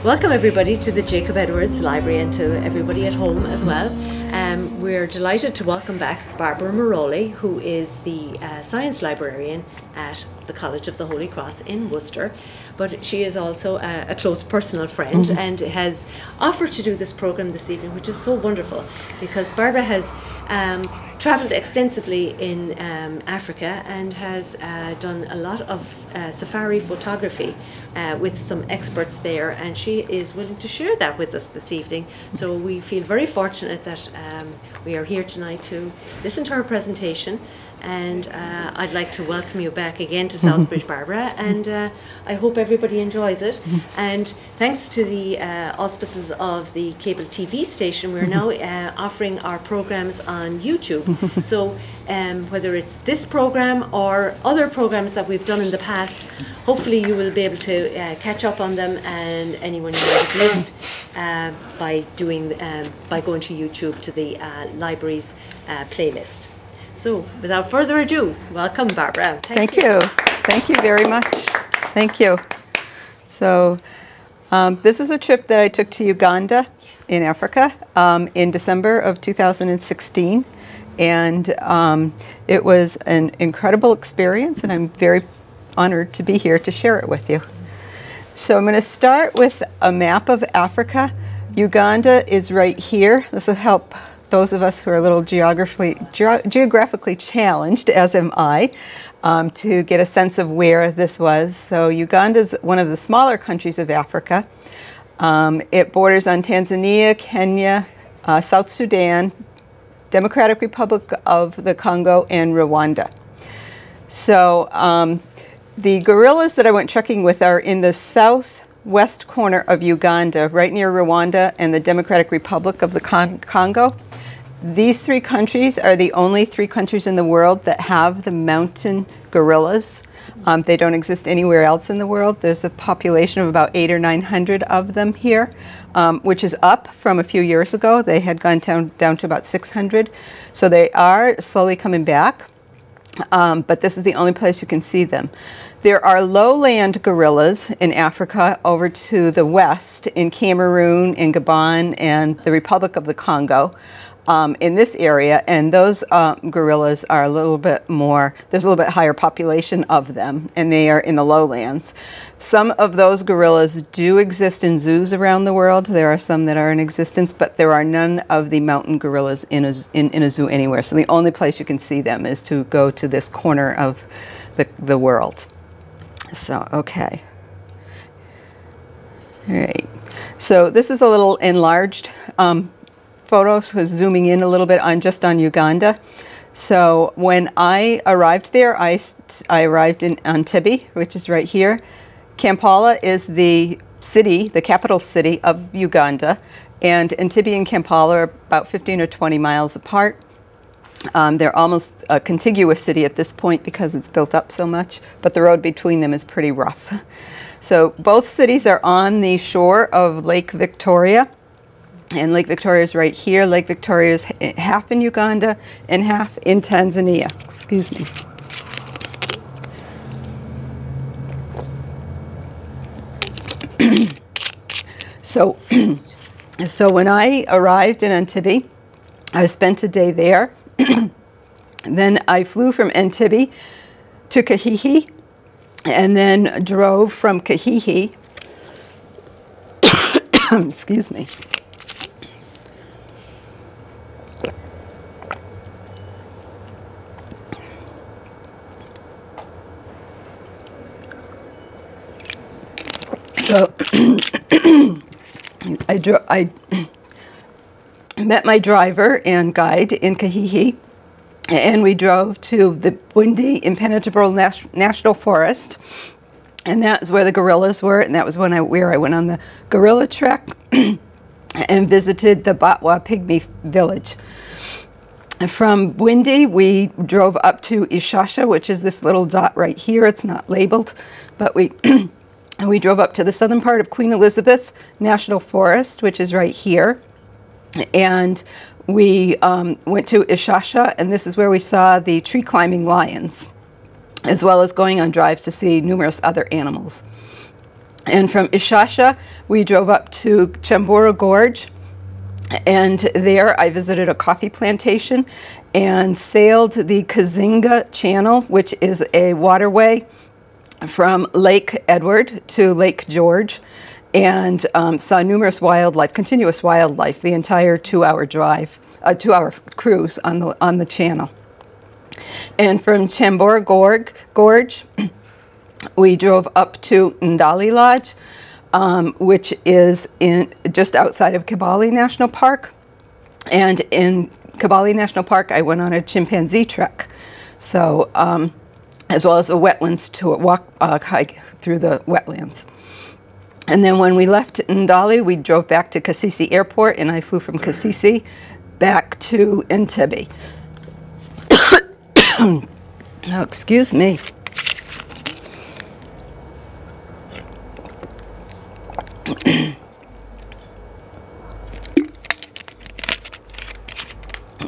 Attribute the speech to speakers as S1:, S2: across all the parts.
S1: Welcome everybody to the Jacob Edwards Library and to everybody at home as well. We're delighted to welcome back Barbara Merolli, who is the science librarian at the College of the Holy Cross in Worcester. But she is also a close personal friend and has offered to do this program this evening, which is so wonderful because Barbara has travelled extensively in Africa and has done a lot of safari photography with some experts there, and she is willing to share that with us this evening. So we feel very fortunate that we are here tonight to listen to her presentation, and I'd like to welcome you back again to Southbridge, Barbara, and I hope everybody enjoys it. And thanks to the auspices of the cable TV station, we're now offering our programs on YouTube. So whether it's this program or other programs that we've done in the past, hopefully you will be able to catch up on them, and anyone you might have missed by going to YouTube to the library's playlist. So, without further ado, welcome, Barbara.
S2: Thank you. Thank you very much. Thank you. So, this is a trip that I took to Uganda in Africa in December of 2016. And it was an incredible experience, and I'm very honored to be here to share it with you. So I'm going to start with a map of Africa. Uganda is right here. This will help those of us who are a little geographically challenged, as am I, to get a sense of where this was. So Uganda is one of the smaller countries of Africa. It borders on Tanzania, Kenya, South Sudan, Democratic Republic of the Congo, and Rwanda. So the gorillas that I went trekking with are in the southwest corner of Uganda, right near Rwanda and the Democratic Republic of the Congo. These three countries are the only three countries in the world that have the mountain gorillas. They don't exist anywhere else in the world. There's a population of about 800 or 900 of them here, which is up from a few years ago. They had gone down to about 600. So they are slowly coming back, but this is the only place you can see them. There are lowland gorillas in Africa over to the west, in Cameroon, in Gabon, and the Republic of the Congo. In this area, and those gorillas are a little bit more, there's a little bit higher population of them, and they are in the lowlands. Some of those gorillas do exist in zoos around the world. There are some that are in existence, but there are none of the mountain gorillas in a zoo anywhere. So the only place you can see them is to go to this corner of the world. So, okay. All right. So this is a little enlarged photos, so zooming in a little bit on just on Uganda. So when I arrived there, I arrived in Entebbe, which is right here. Kampala is the city, the capital city of Uganda, and Entebbe and Kampala are about 15 or 20 miles apart. They're almost a contiguous city at this point because it's built up so much, but the road between them is pretty rough. So both cities are on the shore of Lake Victoria. And Lake Victoria is right here. Lake Victoria is half in Uganda and half in Tanzania. Excuse me. So when I arrived in Entebbe, I spent a day there. Then I flew from Entebbe to Kahihi, and then drove from Kahihi. Excuse me. So I met my driver and guide in Kahihi, and we drove to the Bwindi Impenetrable National Forest, and that's where the gorillas were, and that was where I went on the gorilla trek and visited the Batwa Pygmy village. From Bwindi, we drove up to Ishasha, which is this little dot right here. It's not labeled, but we drove up to the southern part of Queen Elizabeth National Forest, which is right here. And we went to Ishasha, and this is where we saw the tree climbing lions, as well as going on drives to see numerous other animals. And from Ishasha, we drove up to Chambora Gorge. And there I visited a coffee plantation and sailed the Kazinga Channel, which is a waterway from Lake Edward to Lake George, and saw numerous wildlife, continuous wildlife, the entire 2-hour drive, 2-hour cruise on the channel. And from Chambora Gorge, we drove up to Ndali Lodge, which is just outside of Kibale National Park. And in Kibale National Park, I went on a chimpanzee trek, so as well as a wetlands tour, hike through the wetlands. And then when we left Ndali, we drove back to Kasese Airport, and I flew from Kasese back to Entebbe. Oh, excuse me.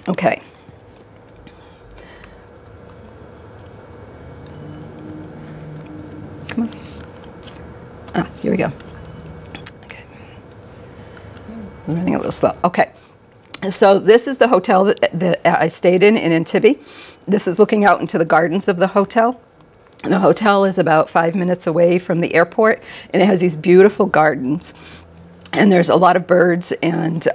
S2: Okay. Come on. Ah, here we go. Okay. I'm running a little slow. Okay. So this is the hotel that I stayed in Entebbe. This is looking out into the gardens of the hotel. The hotel is about 5 minutes away from the airport, and it has these beautiful gardens. And there's a lot of birds and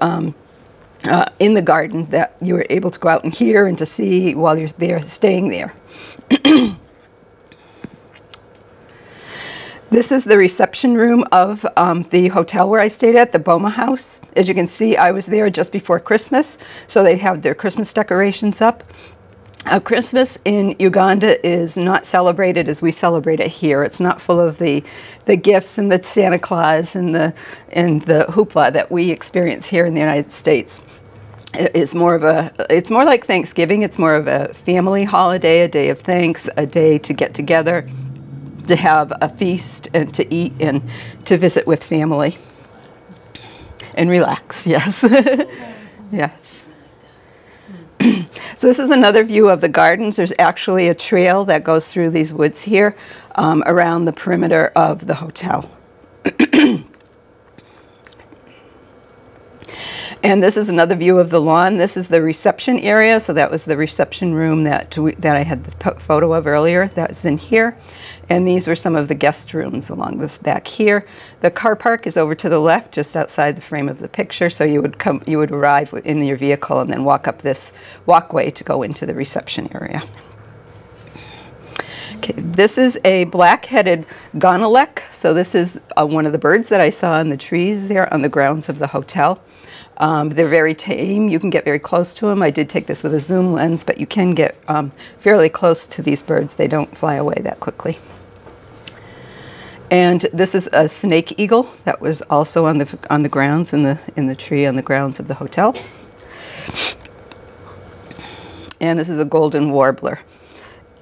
S2: in the garden that you were able to go out and hear and to see while you're there, staying there. This is the reception room of the hotel where I stayed at, the Boma House. As you can see, I was there just before Christmas, so they have their Christmas decorations up. Christmas in Uganda is not celebrated as we celebrate it here. It's not full of the gifts and the Santa Claus and the hoopla that we experience here in the United States. It's more like Thanksgiving. It's more of a family holiday, a day of thanks, a day to get together, to have a feast and to eat and to visit with family and relax. Yes. Yes. So this is another view of the gardens. There's actually a trail that goes through these woods here around the perimeter of the hotel. And this is another view of the lawn. This is the reception area. So that was the reception room that I had the photo of earlier. That's in here. And these were some of the guest rooms along this back here. The car park is over to the left, just outside the frame of the picture. So you would arrive in your vehicle and then walk up this walkway to go into the reception area. Okay, this is a black-headed gonolek. So this is one of the birds that I saw in the trees there on the grounds of the hotel. They're very tame. You can get very close to them. I did take this with a zoom lens, but you can get fairly close to these birds. They don't fly away that quickly. And this is a snake eagle that was also on the grounds in the tree on the grounds of the hotel. And this is a golden warbler,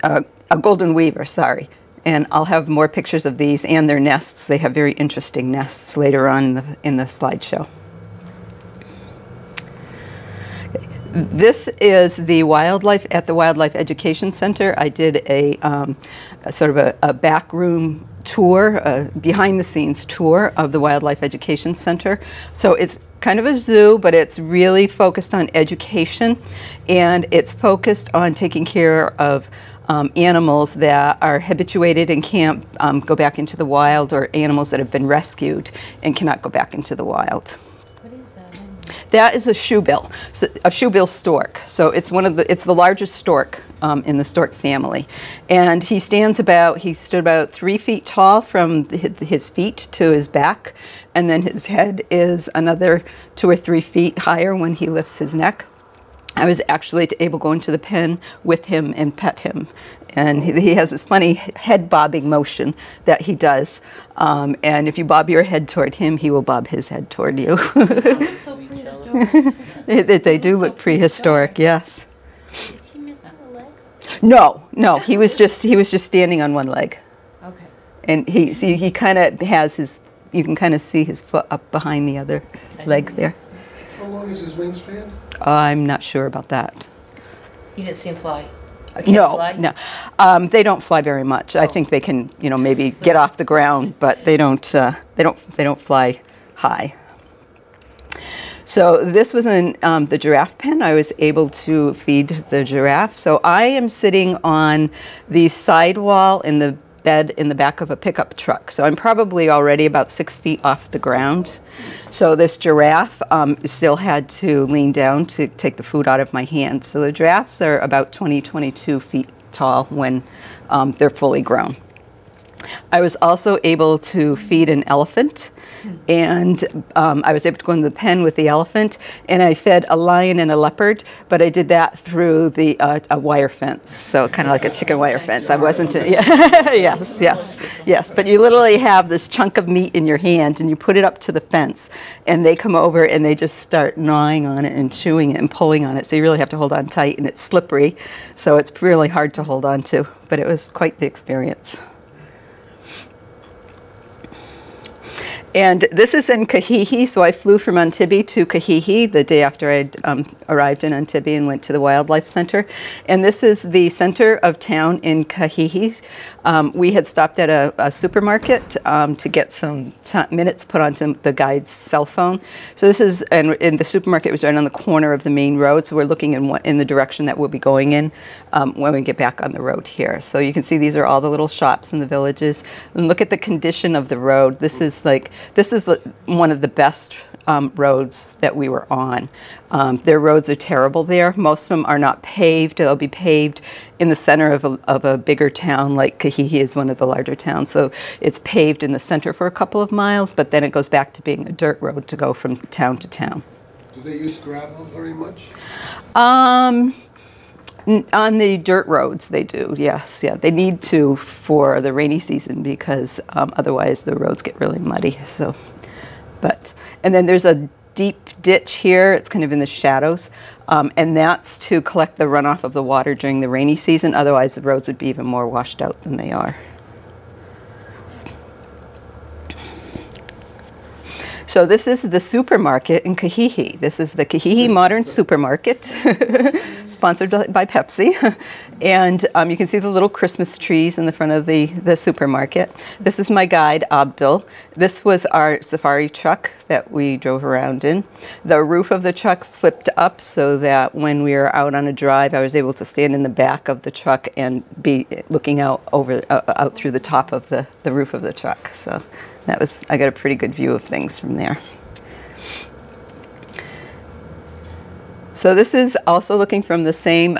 S2: a golden weaver, sorry. And I'll have more pictures of these and their nests. They have very interesting nests later on in the slideshow. This is the wildlife at the Wildlife Education Center. I did a sort of a back room tour, a behind-the-scenes tour of the Wildlife Education Center. So it's kind of a zoo, but it's really focused on education, and it's focused on taking care of animals that are habituated and can't go back into the wild, or animals that have been rescued and cannot go back into the wild. That is a shoebill, so a shoebill stork. So it's it's the largest stork in the stork family, and he stood about 3 feet tall from his feet to his back, and then his head is another 2 or 3 feet higher when he lifts his neck. I was actually able to go into the pen with him and pet him. And he has this funny head bobbing motion that he does. And if you bob your head toward him, he will bob his head toward you.
S3: So prehistoric.
S2: They do look prehistoric, yes.
S3: Is he missing a leg?
S2: No, he was just standing on one leg.
S3: Okay.
S2: And he kind of has you can kind of see his foot up behind the other leg there.
S4: How long is his wingspan?
S2: I'm not sure about that.
S3: You didn't see him fly?
S2: No,
S4: fly?
S2: no, they don't fly very much. I think they can, maybe get off the ground, but they don't. They don't fly high. So this was in the giraffe pen. I was able to feed the giraffe. So I am sitting on the sidewall in the bed in the back of a pickup truck. So I'm probably already about 6 feet off the ground. So this giraffe still had to lean down to take the food out of my hand. So the giraffes are about 22 feet tall when they're fully grown. I was also able to feed an elephant, and I was able to go in the pen with the elephant, and I fed a lion and a leopard, but I did that through the a wire fence, so kind of like a chicken wire fence. I wasn't, yes. But you literally have this chunk of meat in your hand, and you put it up to the fence, and they come over and they just start gnawing on it and chewing it and pulling on it. So you really have to hold on tight, and it's slippery, so it's really hard to hold on to. But it was quite the experience. And this is in Kahihi, so I flew from Entebbe to Kahihi the day after I'd arrived in Entebbe and went to the Wildlife Center. And this is the center of town in Kahihi. We had stopped at a supermarket to get some minutes put onto the guide's cell phone. So this is, and in the supermarket was right on the corner of the main road, so we're looking in the direction that we'll be going in when we get back on the road here. So you can see these are all the little shops in the villages. And look at the condition of the road. This is one of the best roads that we were on. Their roads are terrible there. Most of them are not paved. They'll be paved in the center of a bigger town, like Kahihi is one of the larger towns. So it's paved in the center for a couple of miles, but then it goes back to being a dirt road to go from town to town.
S5: Do they use gravel very much?
S2: On the dirt roads, they do, yes. Yeah, they need to for the rainy season because otherwise the roads get really muddy. So, and then there's a deep ditch here. It's kind of in the shadows, and that's to collect the runoff of the water during the rainy season. Otherwise, the roads would be even more washed out than they are. So this is the supermarket in Kahihi. This is the Kahihi Modern Supermarket, sponsored by Pepsi. And you can see the little Christmas trees in the front of the supermarket. This is my guide, Abdul. This was our safari truck that we drove around in. The roof of the truck flipped up so that when we were out on a drive, I was able to stand in the back of the truck and be looking out out through the top of the roof of the truck. So I got a pretty good view of things from there. So this is also looking from the same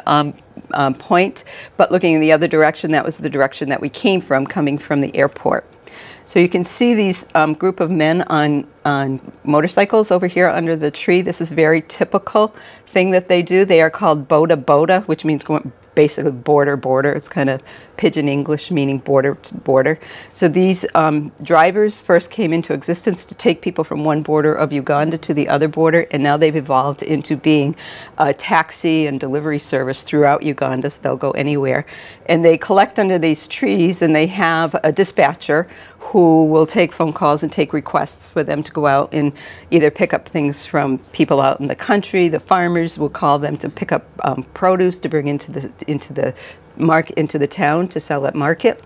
S2: point, but looking in the other direction. That was the direction that we came from, coming from the airport. So you can see these group of men on motorcycles over here under the tree. This is a very typical thing that they do. They are called boda boda, which means basically border. It's kind of pidgin English, meaning border to border. So these drivers first came into existence to take people from one border of Uganda to the other border, and now they've evolved into being a taxi and delivery service throughout Uganda, so they'll go anywhere. And they collect under these trees, and they have a dispatcher who will take phone calls and take requests for them to go out and either pick up things from people out in the country. The farmers will call them to pick up produce to bring into the town to sell at market.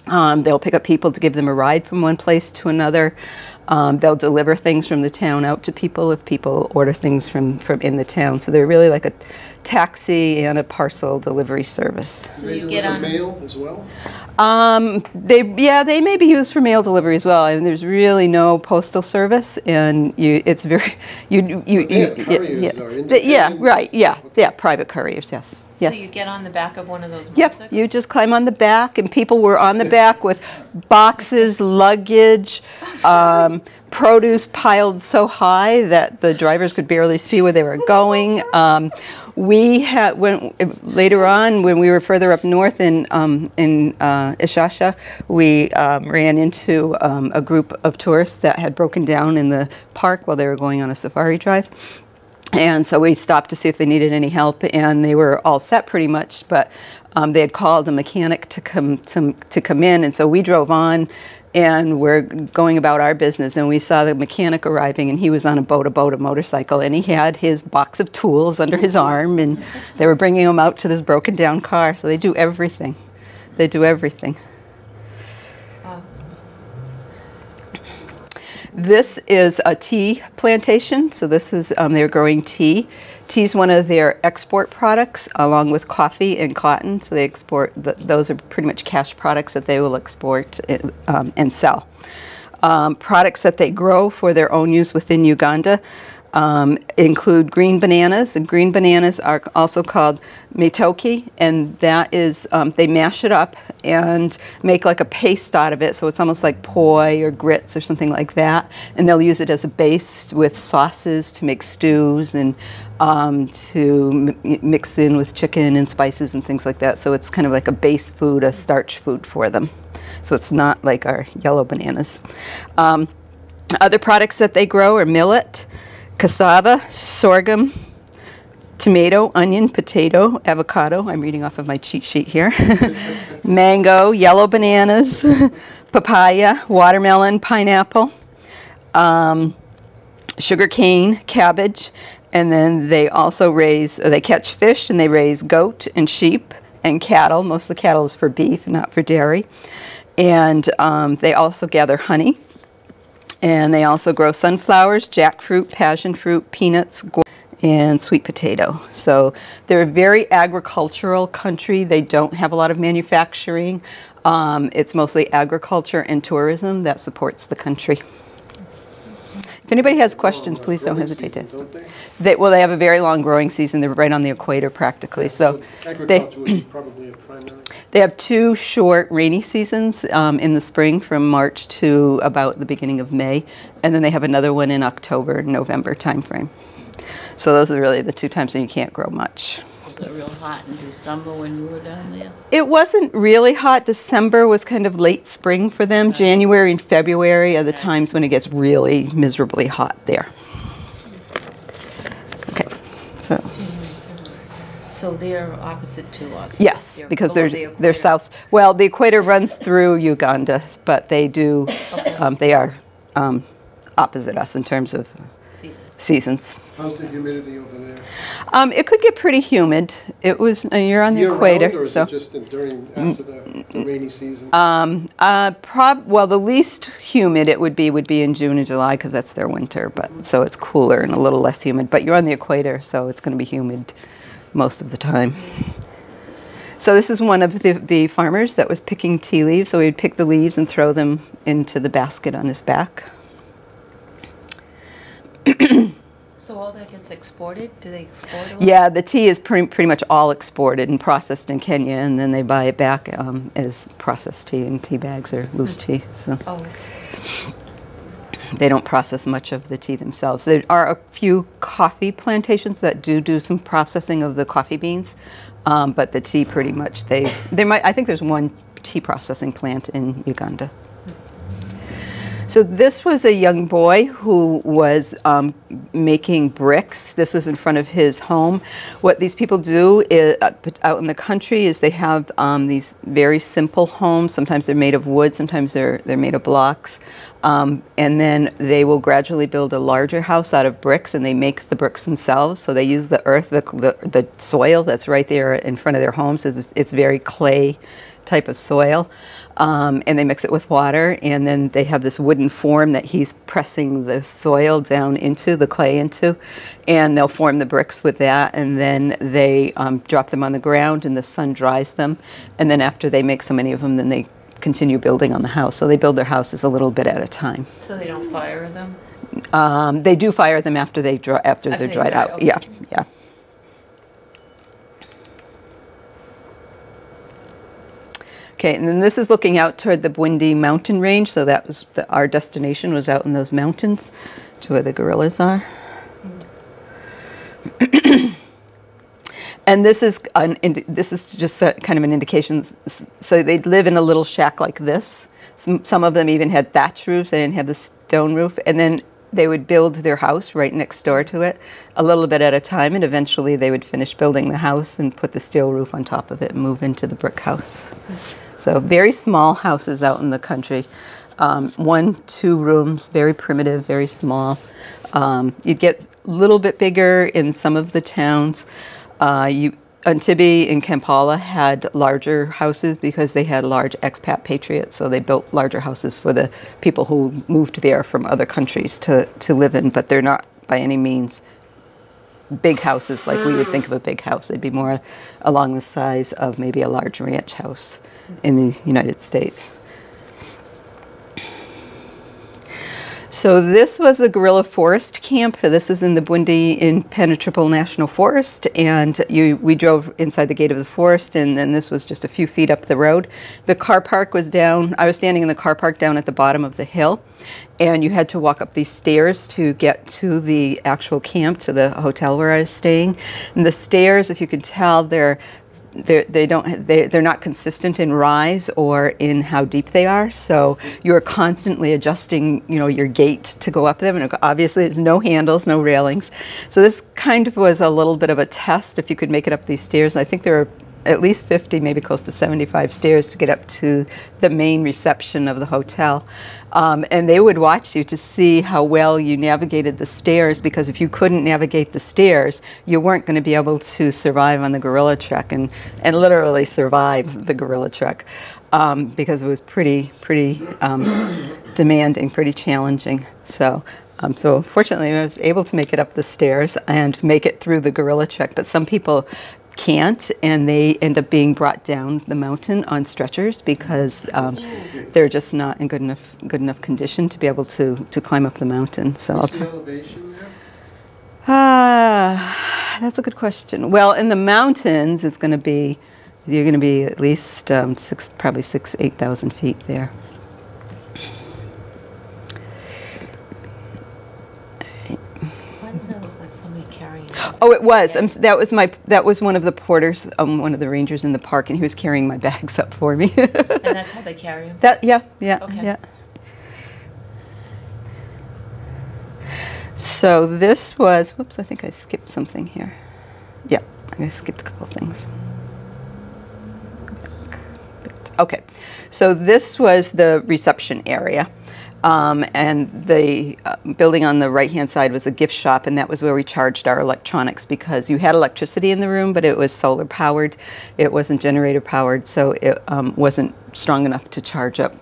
S2: They'll pick up people to give them a ride from one place to another. They'll deliver things from the town out to people if people order things from in the town. So they're really like a taxi and a parcel delivery service.
S5: Do they deliver mail as well?
S2: They may be used for mail delivery as well. I mean, there's really no postal service, and it's very
S5: They have couriers or independent?
S2: Private couriers, yes. Yes.
S4: So you get on the back of one of those
S2: Yep,
S4: motorcycles?
S2: you just climb on the back, and people were on the back with boxes, luggage, produce piled so high that the drivers could barely see where they were going. Later on, when we were further up north in Ishasha, we ran into a group of tourists that had broken down in the park while they were going on a safari drive. And so we stopped to see if they needed any help, and they were all set pretty much, but they had called a mechanic to come in, and so we drove on, and we're going about our business, and we saw the mechanic arriving, and he was on a motorcycle, and he had his box of tools under his arm, and they were bringing him out to this broken down car. So they do everything. They do everything. This is a tea plantation. So this is, they're growing tea. Tea is one of their export products, along with coffee and cotton. So they export, those are pretty much cash products that they will export and sell. Products that they grow for their own use within Uganda include green bananas, and green bananas are also called metoki, and that is, they mash it up and make like a paste out of it, so it's almost like poi or grits or something like that, and they'll use it as a base with sauces to make stews and to mix in with chicken and spices and things like that, so it's kind of like a base food, a starch food for them. So it's not like our yellow bananas. Other products that they grow are millet, cassava, sorghum, tomato, onion, potato, avocado. I'm reading off of my cheat sheet here. Mango, yellow bananas, papaya, watermelon, pineapple, sugar cane, cabbage, and then they also they catch fish, and they raise goat and sheep and cattle. Most of the cattle is for beef, not for dairy. And they also gather honey. And they also grow sunflowers, jackfruit, passion fruit, peanuts, and sweet potato. So they're a very agricultural country. They don't have a lot of manufacturing. It's mostly agriculture and tourism that supports the country. If anybody has questions, please don't hesitate to ask. They have a very long growing season. They're right on the equator practically. So
S5: agriculture would be probably a primary.
S2: They have 2 short rainy seasons in the spring from March to about the beginning of May, and then they have another one in October, November timeframe. So those are really the 2 times when you can't grow much.
S3: Was it real hot in December when you were down there?
S2: It wasn't really hot. December was kind of late spring for them. January and February are the times when it gets really miserably hot there. Okay, so.
S3: So they're opposite to us?
S2: Yes, because they're south. Well, the equator runs through Uganda, but they do, they are opposite us in terms of seasons.
S5: How's the humidity over there?
S2: It could get pretty humid. It was, you're on the equator.
S5: Year-round, or is
S2: so.
S5: it just after the rainy season?
S2: Well, the least humid it would be in June and July, because that's their winter, but so it's cooler and a little less humid. But you're on the equator, so it's going to be humid most of the time. So this is one of the farmers that was picking tea leaves. So he'd pick the leaves and throw them into the basket on his back.
S3: So all that gets exported? Do they export it?
S2: Yeah, the tea is pretty much all exported and processed in Kenya, and then they buy it back as processed tea in tea bags or loose tea. So.
S3: Oh.
S2: They don't process much of the tea themselves. There are a few coffee plantations that do some processing of the coffee beans, but the tea pretty much I think there's one tea processing plant in Uganda. So this was a young boy who was making bricks. This was in front of his home. What these people do is, out in the country is they have these very simple homes. Sometimes they're made of wood, sometimes they're made of blocks. And then they will gradually build a larger house out of bricks, and they make the bricks themselves. So they use the earth, the soil that's right there in front of their homes. It's very clay type of soil. And they mix it with water, and then they have this wooden form that he's pressing the soil down into, the clay into, and they'll form the bricks with that, and then they drop them on the ground, and the sun dries them, and then after they make so many of them, then they continue building on the house. So they build their houses a little bit at a time.
S3: So they don't fire them?
S2: They do fire them after they're dried out.
S3: Okay.
S2: Yeah, yeah. Okay, and then this is looking out toward the Bwindi mountain range, so that was our destination was out in those mountains to where the gorillas are. And this is just kind of an indication. So they live in a little shack like this. Some of them even had thatch roofs. They didn't have the stone roof. And then they would build their house right next door to it, a little bit at a time, and eventually they would finish building the house and put the steel roof on top of it and move into the brick house. So very small houses out in the country. 1, 2 rooms, very primitive, very small. You'd get a little bit bigger in some of the towns. Antibes and Kampala had larger houses because they had large expat patriots, so they built larger houses for the people who moved there from other countries to live in, but they're not by any means big houses like we would think of a big house. They'd be more along the size of maybe a large ranch house in the United States. So this was a guerrilla forest camp. This is in the Bundi Impenetrable National Forest, and we drove inside the gate of the forest, and then this was just a few feet up the road. The car park was down. I was standing in the car park down at the bottom of the hill, and you had to walk up these stairs to get to the actual camp, to the hotel where I was staying. And the stairs, if you could tell, they're not consistent in rise or in how deep they are, so you're constantly adjusting, your gait to go up them, and obviously there's no handles, no railings. So this kind of was a little bit of a test if you could make it up these stairs. I think there are at least 50, maybe close to 75 stairs to get up to the main reception of the hotel. And they would watch you to see how well you navigated the stairs, because if you couldn't navigate the stairs, you weren't going to be able to survive on the gorilla trek and literally survive the gorilla trek, because it was pretty demanding, pretty challenging. So fortunately I was able to make it up the stairs and make it through the gorilla trek, but some people can't, and they end up being brought down the mountain on stretchers because they're just not in good enough condition to be able to climb up the mountain. So
S5: what's the elevation there?
S2: That's a good question. Well, in the mountains, you're going to be at least probably 8,000 feet there. Oh, it was. That was one of the porters, one of the rangers in the park, and he was carrying my bags up for me.
S3: And that's how they carry them?
S2: Yeah.
S3: Okay.
S2: Yeah. So this was, whoops, I think I skipped something here. Yeah, I skipped a couple of things. Okay, so this was the reception area. And the building on the right-hand side was a gift shop, and that was where we charged our electronics, because you had electricity in the room, but it was solar powered. It wasn't generator powered, so it wasn't strong enough to charge up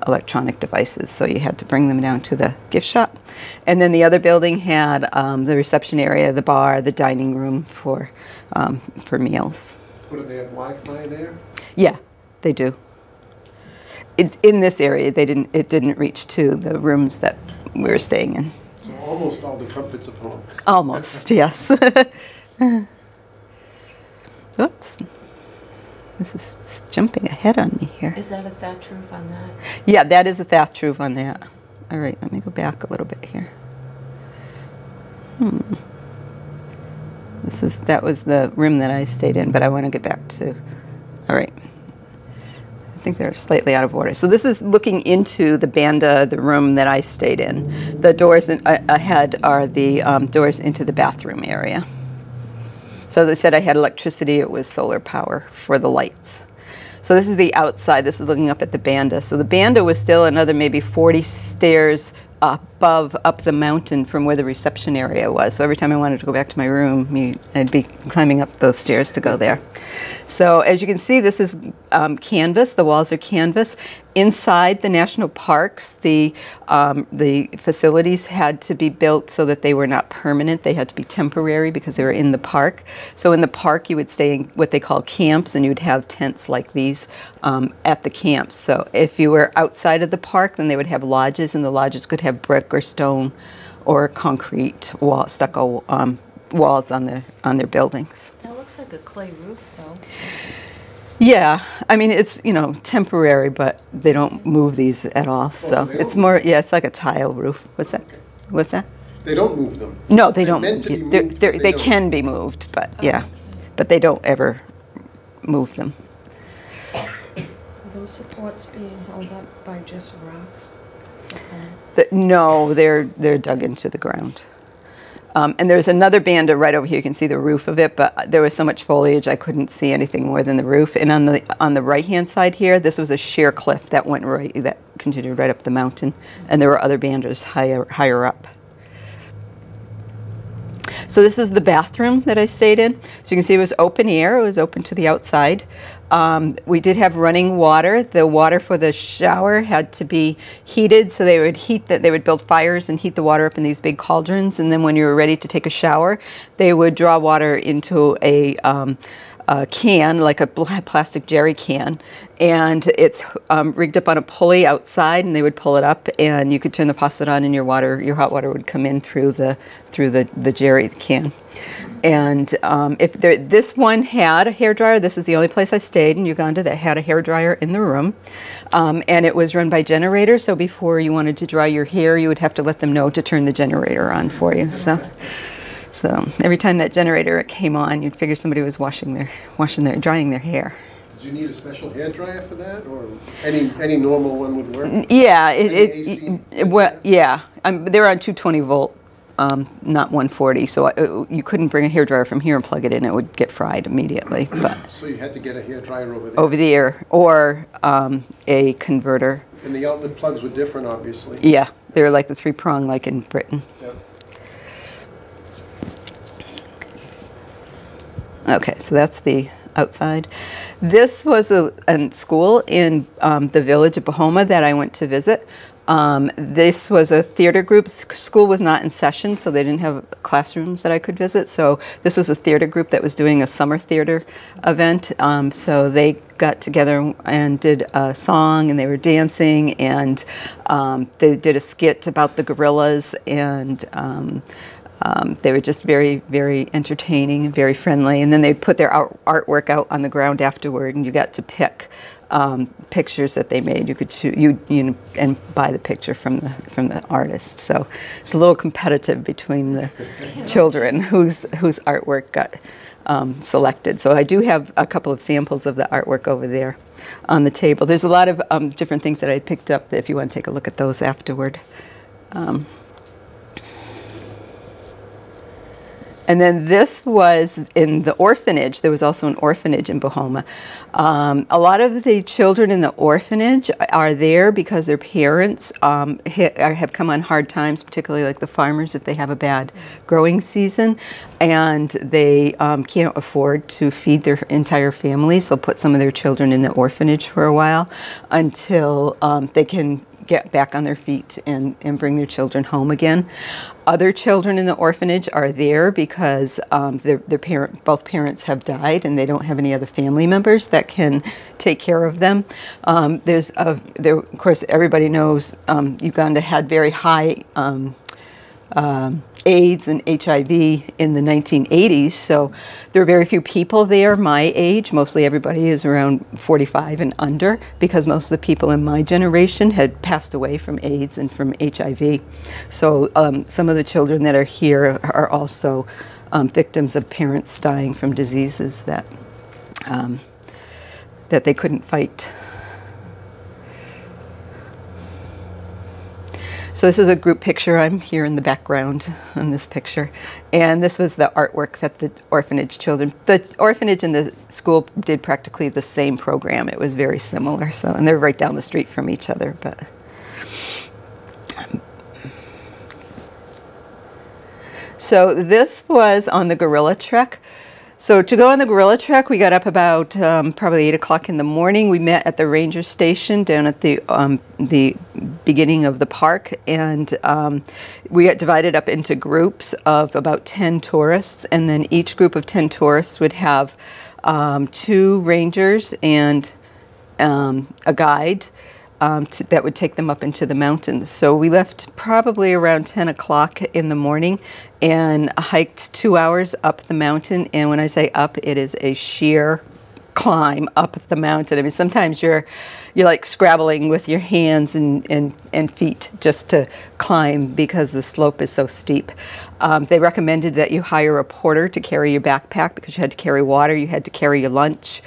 S2: electronic devices, so you had to bring them down to the gift shop. And then the other building had the reception area, the bar, the dining room for meals.
S5: What, do they have Wi-Fi there?
S2: Yeah, they do. In this area, it didn't reach to the rooms that we were staying in.
S5: So almost all the comforts of home.
S2: Almost, yes. Oops. This is jumping ahead on me here.
S3: Is that a thatch roof on that?
S2: Yeah, that is a thatch roof on that. All right, let me go back a little bit here. That was the room that I stayed in, but I want to get back to, all right. I think they're slightly out of order. So this is looking into the banda, the room that I stayed in. The doors ahead are the doors into the bathroom area. So as I said, I had electricity. It was solar power for the lights. So this is the outside. This is looking up at the banda. So the banda was still another maybe 40 stairs up the mountain from where the reception area was. So every time I wanted to go back to my room, I'd be climbing up those stairs to go there. So as you can see, this is canvas. The walls are canvas. Inside the national parks, the facilities had to be built so that they were not permanent. They had to be temporary because they were in the park. So in the park, you would stay in what they call camps, and you'd have tents like these at the camps. So if you were outside of the park, then they would have lodges, and the lodges could have brick or stone or concrete stucco walls on their buildings.
S3: That looks like a clay roof, though.
S2: Yeah, I mean, it's, temporary, but they don't move these at all. So it's more, it's like a tile roof. What's that? What's that?
S5: They don't move them.
S2: No, they don't.
S5: Meant to be moved,
S2: They can be moved, but but they don't ever move them.
S4: Are those supports being held up by just rocks?
S2: No, they're dug into the ground. And there's another banda right over here. You can see the roof of it, but there was so much foliage I couldn't see anything more than the roof. And on the right-hand side here, this was a sheer cliff that continued right up the mountain, and there were other bandas higher up. So this is the bathroom that I stayed in. So you can see it was open air. It was open to the outside. We did have running water. The water for the shower had to be heated, so they would build fires and heat the water up in these big cauldrons, and then when you were ready to take a shower, they would draw water into a can, like a plastic jerry can, and it's rigged up on a pulley outside, and they would pull it up, and you could turn the faucet on, and your hot water would come in through the jerry can. And this one had a hairdryer. This is the only place I stayed in Uganda that had a hairdryer in the room, and it was run by generator. So before you wanted to dry your hair, you would have to let them know to turn the generator on for you. So every time that generator came on, you'd figure somebody was drying their hair.
S5: Did you need a special hair dryer for that, or any normal one would work?
S2: Yeah,
S5: AC?
S2: They're on 220 volt, not 140. So you couldn't bring a hair dryer from here and plug it in; it would get fried immediately. But
S5: so you had to get a hair dryer over there.
S2: Over there, or a converter.
S5: And the outlet plugs were different, obviously.
S2: Yeah, they were like the 3-prong, like in Britain.
S5: Yeah.
S2: Okay, so that's the outside. This was a school in the village of Bahoma that I went to visit. This was a theater group. School was not in session, so they didn't have classrooms that I could visit. So this was a theater group that was doing a summer theater event. So they got together and did a song, and they were dancing, and they did a skit about the gorillas, and they were just very, very entertaining, very friendly. And then they put their artwork out on the ground afterward, and you got to pick pictures that they made. You could and buy the picture from the artist. So it's a little competitive between the children whose artwork got selected. So I do have a couple of samples of the artwork over there on the table. There's a lot of different things that I picked up if you want to take a look at those afterward. And then this was in the orphanage. There was also an orphanage in Bahoma. A lot of the children in the orphanage are there because their parents have come on hard times, particularly like the farmers if they have a bad growing season, and they can't afford to feed their entire families. They'll put some of their children in the orphanage for a while until they can get back on their feet and bring their children home again. Other children in the orphanage are there because both parents have died and they don't have any other family members that can take care of them. Of course, everybody knows Uganda had very high AIDS and HIV in the 1980s, so there are very few people there my age. Mostly everybody is around 45 and under, because most of the people in my generation had passed away from AIDS and from HIV. So some of the children that are here are also victims of parents dying from diseases that they couldn't fight. So this is a group picture. I'm here in the background in this picture. And this was the artwork that the orphanage children, the orphanage and the school did practically the same program. It was very similar. So, and they're right down the street from each other. But so this was on the gorilla trek. So to go on the gorilla trek, we got up about probably 8 o'clock in the morning. We met at the ranger station down at the beginning of the park, and we got divided up into groups of about 10 tourists, and then each group of 10 tourists would have 2 rangers and a guide that would take them up into the mountains. So we left probably around 10 o'clock in the morning and hiked 2 hours up the mountain. And when I say up, it is a sheer climb up the mountain. I mean, sometimes you're like scrabbling with your hands and feet just to climb because the slope is so steep. They recommended that you hire a porter to carry your backpack because you had to carry water, you had to carry your lunch.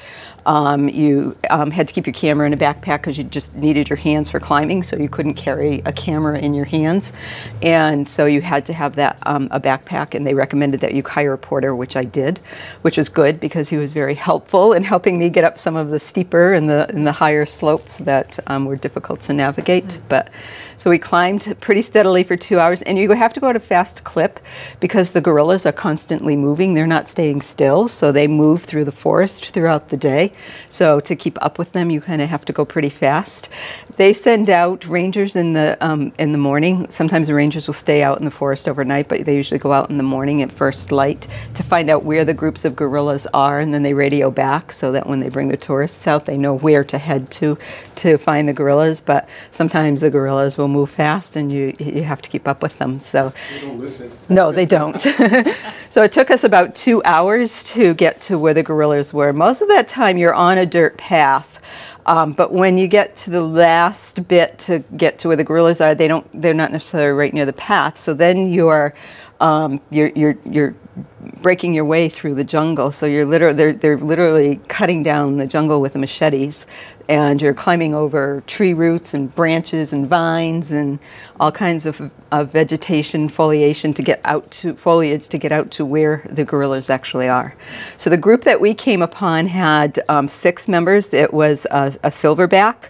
S2: You had to keep your camera in a backpack because you just needed your hands for climbing, so you couldn't carry a camera in your hands. And so you had to have that a backpack, and they recommended that you hire a porter, which I did, which was good because he was very helpful in helping me get up some of the steeper and the higher slopes that were difficult to navigate. But so we climbed pretty steadily for 2 hours, and you have to go at a fast clip because the gorillas are constantly moving. They're not staying still, so they move through the forest throughout the day. So to keep up with them, you kind of have to go pretty fast. They send out rangers in the morning. Sometimes the rangers will stay out in the forest overnight, but they usually go out in the morning at first light to find out where the groups of gorillas are, and then they radio back so that when they bring the tourists out, they know where to head to find the gorillas. But sometimes the gorillas will move fast, and you have to keep up with them. So
S5: They don't listen.
S2: no, they don't. So it took us about 2 hours to get to where the gorillas were. Most of that time you're on a dirt path, but when you get to the last bit to get to where the gorillas are, they're not necessarily right near the path. So then you're breaking your way through the jungle. So they're literally cutting down the jungle with the machetes, and you're climbing over tree roots and branches and vines and all kinds of vegetation, foliage to get out to where the gorillas actually are. So the group that we came upon had 6 members. It was a silverback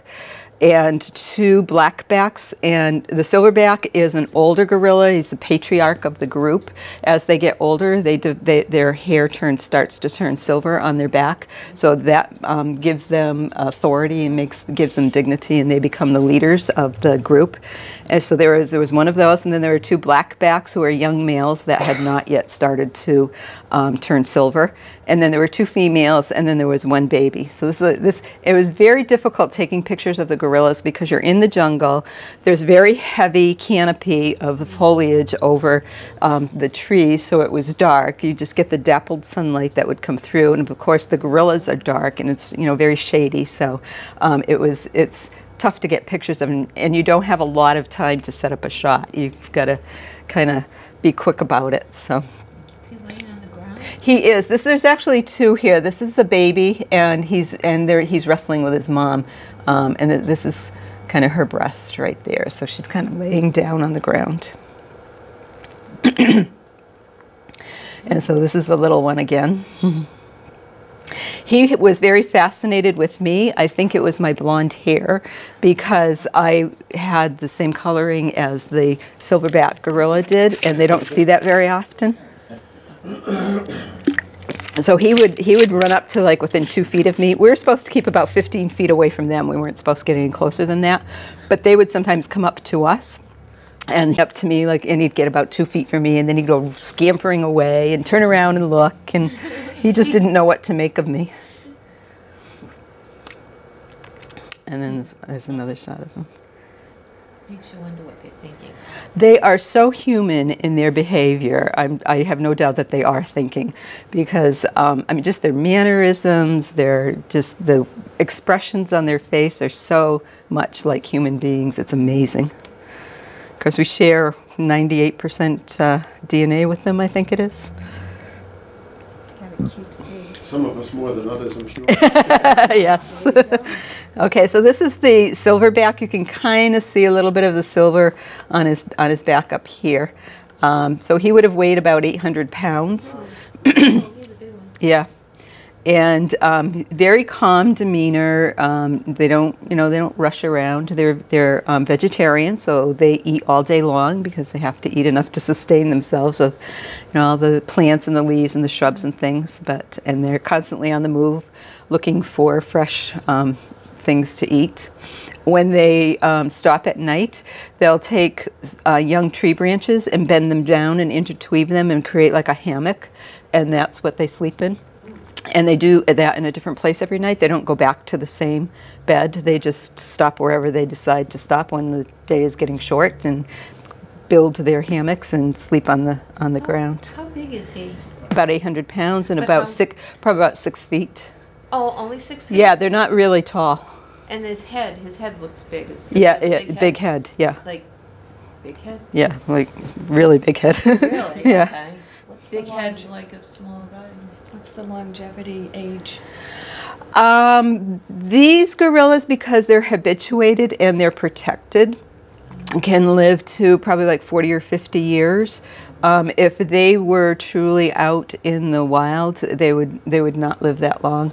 S2: and 2 blackbacks, and the silverback is an older gorilla. He's the patriarch of the group. As they get older, their hair starts to turn silver on their back, so that gives them authority and gives them dignity, and they become the leaders of the group. And so there was one of those, and then there were 2 blackbacks who are young males that had not yet started to turn silver, and then there were 2 females, and then there was 1 baby. So it was very difficult taking pictures of the gorillas because you're in the jungle. There's very heavy canopy of the foliage over the trees, so it was dark. You just get the dappled sunlight that would come through, and of course the gorillas are dark, and it's very shady. So it's tough to get pictures of them, and you don't have a lot of time to set up a shot. You've got to kind of be quick about it. So. He is. There's actually 2 here. This is the baby, and he's wrestling with his mom, and this is kind of her breast right there. So she's kind of laying down on the ground. And so this is the little one again. He was very fascinated with me. I think it was my blonde hair because I had the same coloring as the silverback gorilla did, and they don't see that very often. So he would run up to like within 2 feet of me. We were supposed to keep about 15 feet away from them. We weren't supposed to get any closer than that. But they would sometimes come up to us and up to me, and he'd get about 2 feet from me, and then he'd go scampering away and turn around and look, and he just didn't know what to make of me. And then there's another shot of him.
S3: Makes you wonder what they're thinking.
S2: They are so human in their behavior. I have no doubt that they are thinking, because just their mannerisms, just the expressions on their face are so much like human beings. It's amazing. Of course, we share 98% DNA with them, I think it is.
S1: It's kind of cute.
S5: Some of us more than others, I'm sure.
S2: Yes. Okay, so this is the silverback. You can kind of see a little bit of the silver on his back up here. So he would have weighed about 800 pounds. Yeah, and very calm demeanor. They don't rush around. They're vegetarian, so they eat all day long because they have to eat enough to sustain themselves of all the plants and the leaves and the shrubs and things. And they're constantly on the move, looking for fresh things to eat. When they stop at night, they'll take young tree branches and bend them down and interweave them and create like a hammock, and that's what they sleep in. And they do that in a different place every night. They don't go back to the same bed. They just stop wherever they decide to stop when the day is getting short and build their hammocks and sleep on the ground.
S3: How big is he?
S2: About 800 pounds and probably about 6 feet.
S3: Oh, only 6 feet?
S2: Yeah, they're not really tall.
S3: And his head looks big.
S2: Yeah, big head, yeah.
S3: Like, big head?
S2: Yeah, like really big head.
S3: Really?
S2: Yeah.
S3: Okay. Big head like a small guy.
S1: What's the longevity age?
S2: These gorillas, because they're habituated and they're protected, can live to probably like 40 or 50 years. If they were truly out in the wild, they would not live that long.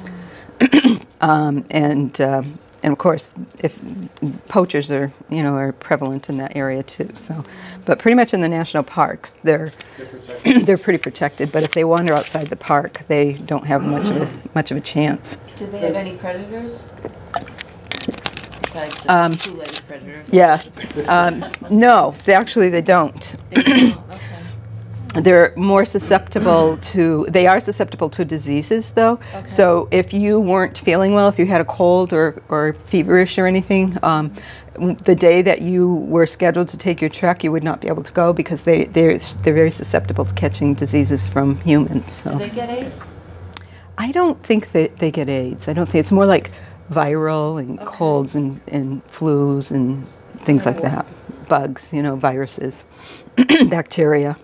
S2: And of course, if poachers are prevalent in that area too. So, but pretty much in the national parks, they're they're pretty protected. But if they wander outside the park, they don't have much of a chance.
S3: Do they have any predators? Besides the two-legged predators?
S2: Yeah. No, they don't.
S3: They don't, okay.
S2: They're more susceptible to, they are susceptible to diseases though.
S3: Okay.
S2: So if you weren't feeling well, if you had a cold or feverish or anything, the day that you were scheduled to take your trek, you would not be able to go because they're very susceptible to catching diseases from humans. So.
S3: Do they get AIDS?
S2: I don't think that they get AIDS. I don't think, it's more like viral and
S3: Okay.
S2: colds and flus and things like that. Bugs, viruses, bacteria.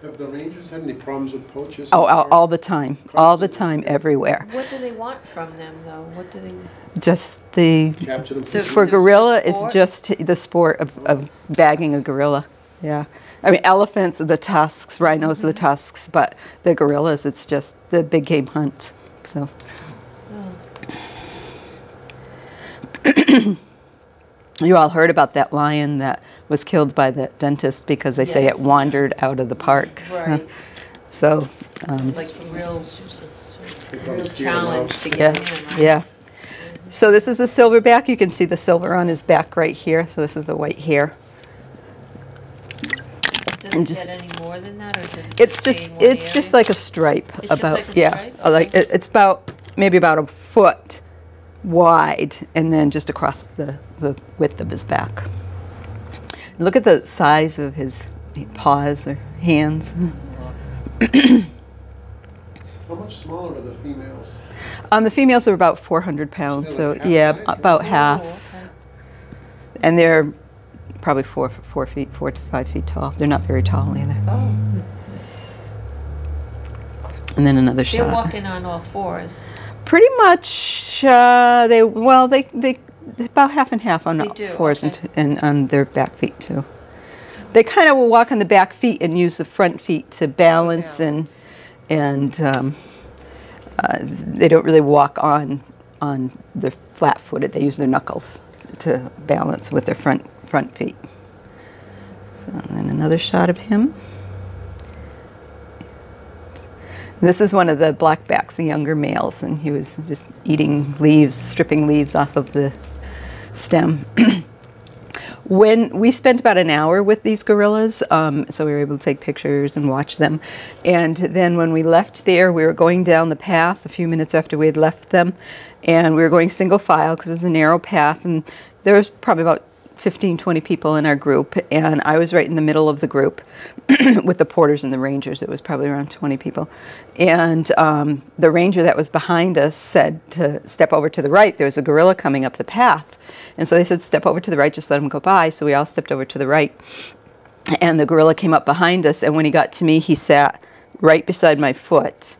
S5: Have the rangers had any problems with poachers?
S2: Oh, all the time. All the time, everywhere.
S3: What do they want from them, though? What do they...
S2: Just the,
S5: Capture them
S2: for
S3: The
S2: gorilla,
S3: sport?
S2: it's just the sport of bagging a gorilla. Yeah. I mean, elephants are the tusks, rhinos are the tusks, but the gorillas, it's just the big game hunt. So.
S3: Oh.
S2: You all heard about that lion that was killed by the dentist because they say
S3: Yes.
S2: it wandered out of the park.
S3: Right.
S2: So,
S3: Like a real
S5: steal them
S3: challenge
S5: out.
S3: to
S2: yeah,
S3: get in, right?
S2: yeah. So this is a silverback. You can see the silver on his back right here. So this is the white hair.
S3: Does
S2: And
S3: it
S2: just-
S3: get any more than that, or does it
S2: It's
S3: stay
S2: just
S3: in one
S2: it's just
S3: area?
S2: like a stripe.
S3: It's just like a
S2: yeah,
S3: stripe?
S2: like
S3: Okay.
S2: it's about maybe about a foot wide, and then just across the width of his back. Look at the size of his paws or hands.
S5: How much smaller are the females?
S2: The females are about 400 pounds,
S5: Still
S2: so
S5: like half
S2: yeah,
S5: size,
S2: about
S5: right?
S2: half.
S3: Oh, okay.
S2: And they're probably 4 to 5 feet tall. They're not very tall either.
S3: Oh,
S2: And then another
S3: they're
S2: shot.
S3: walking on all fours.
S2: Pretty much, they about half and half on
S3: They
S2: all
S3: do,
S2: fours
S3: okay.
S2: and on their back feet too. They kind of will walk on the back feet and use the front feet to balance, and they don't really walk on the flat-footed. They use their knuckles to balance with their front feet. So, and then another shot of him. This is one of the blackbacks, the younger males, and he was just eating leaves, stripping leaves off of the stem. When we spent about an hour with these gorillas, so we were able to take pictures and watch them. And then when we left there, we were going down the path a few minutes after we had left them, and we were going single file because it was a narrow path, and there was probably about 15, 20 people in our group, and I was right in the middle of the group with the porters and the rangers. It was probably around 20 people. And the ranger that was behind us said to step over to the right. There was a gorilla coming up the path. And so they said, step over to the right, just let him go by. So we all stepped over to the right. And the gorilla came up behind us, and when he got to me, he sat right beside my foot.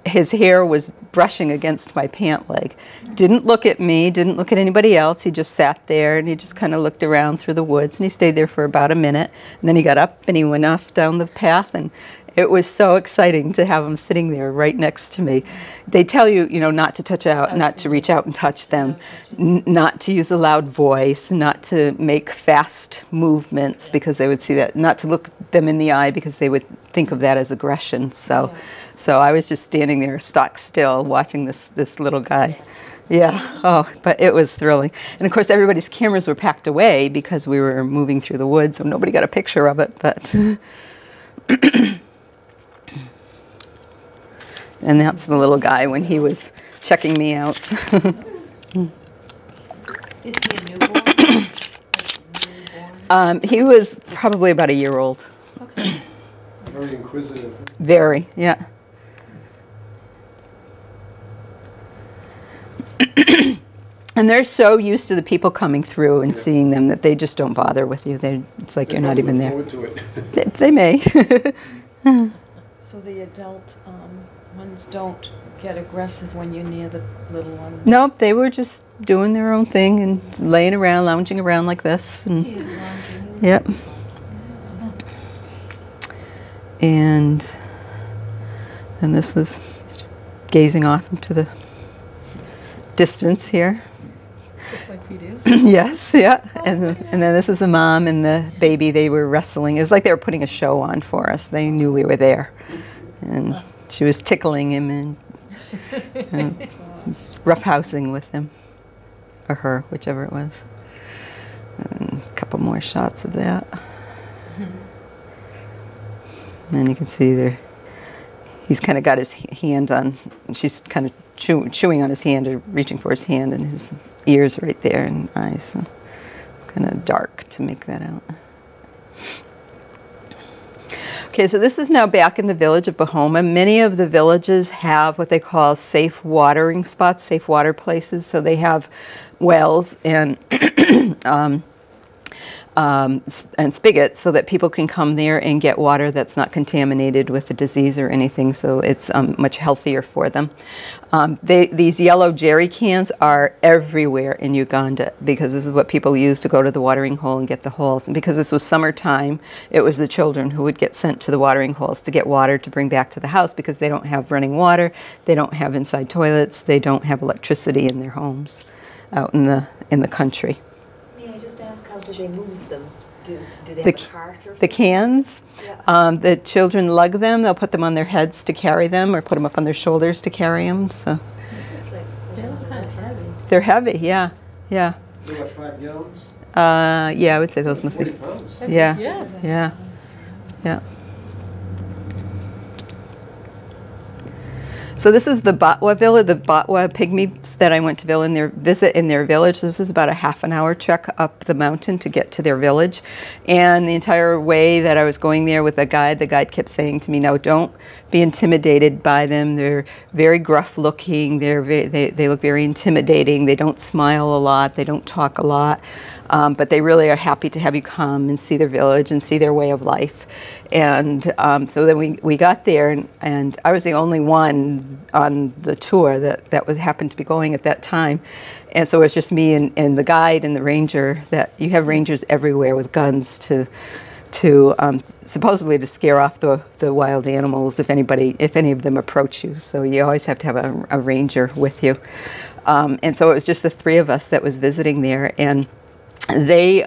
S2: His hair was brushing against my pant leg. Didn't look at me, didn't look at anybody else. He just sat there, and he just kind of looked around through the woods, and he stayed there for about a minute. And then he got up, and he went off down the path, and it was so exciting to have him sitting there right next to me. They tell you, not to touch out, not to reach out and touch them, not to use a loud voice, not to make fast movements because they would see that, not to look them in the eye because they would think of that as aggression. So I was just standing there stock still watching this little guy. Yeah, oh, but it was thrilling. And of course everybody's cameras were packed away because we were moving through the woods, so nobody got a picture of it, but... And that's the little guy when he was checking me out.
S3: Is he a newborn?
S2: He was probably about a year old.
S3: Okay.
S5: Very inquisitive.
S2: Very, yeah. And they're so used to the people coming through and seeing them that they just don't bother with you. It's like you're not even there.
S5: Look forward to it.
S2: They may.
S4: So the adult
S3: ones don't get aggressive when you're near the little ones.
S2: Nope, they were just doing their own thing and laying around, lounging around like this. And, yep. And then this was just gazing off into the distance here.
S3: Just like we do.
S2: Yes, yeah. And then this is the mom and the baby. They were wrestling. It was like they were putting a show on for us. They knew we were there. And she was tickling him and roughhousing with him. Or her, whichever it was. And a couple more shots of that. And you can see there, he's kind of got his hand on, she's kind of chewing on his hand or reaching for his hand, and his ears right there and eyes. So kind of dark to make that out. Okay, so this is now back in the village of Bahoma. Many of the villages have what they call safe watering spots, safe water places. So they have wells and spigots so that people can come there and get water that's not contaminated with a disease or anything, so it's much healthier for them. These yellow jerry cans are everywhere in Uganda because this is what people use to go to the watering hole and get the holes. And because this was summertime, it was the children who would get sent to the watering holes to get water to bring back to the house because they don't have running water, they don't have inside toilets, they don't have electricity in their homes out in the country.
S1: How do they move them? Do they have
S2: The,
S1: a cart or something?
S2: the cans,
S1: Yeah.
S2: the children lug them. They'll put them on their heads to carry them or put them up on their shoulders to carry them. So
S1: It's like,
S3: They look kind of heavy.
S2: they're heavy, yeah, yeah.
S5: They're about 5 gallons?
S2: Yeah, I would say those must
S5: 40
S2: be,
S5: pounds.
S2: yeah,
S3: Yeah.
S2: yeah, yeah. So this is the Batwa village, the Batwa pygmies that I went to visit in their village. This is about a half-an-hour trek up the mountain to get to their village. And the entire way that I was going there with the guide kept saying to me, no, don't be intimidated by them. They're very gruff-looking. They look very intimidating. They don't smile a lot. They don't talk a lot. But they really are happy to have you come and see their village and see their way of life. And so then we got there, and I was the only one on the tour that happened to be going at that time. And so it was just me and the guide and the ranger. That you have rangers everywhere with guns to supposedly to scare off the wild animals if any of them approach you. So you always have to have a ranger with you. And so it was just the three of us that was visiting there, and they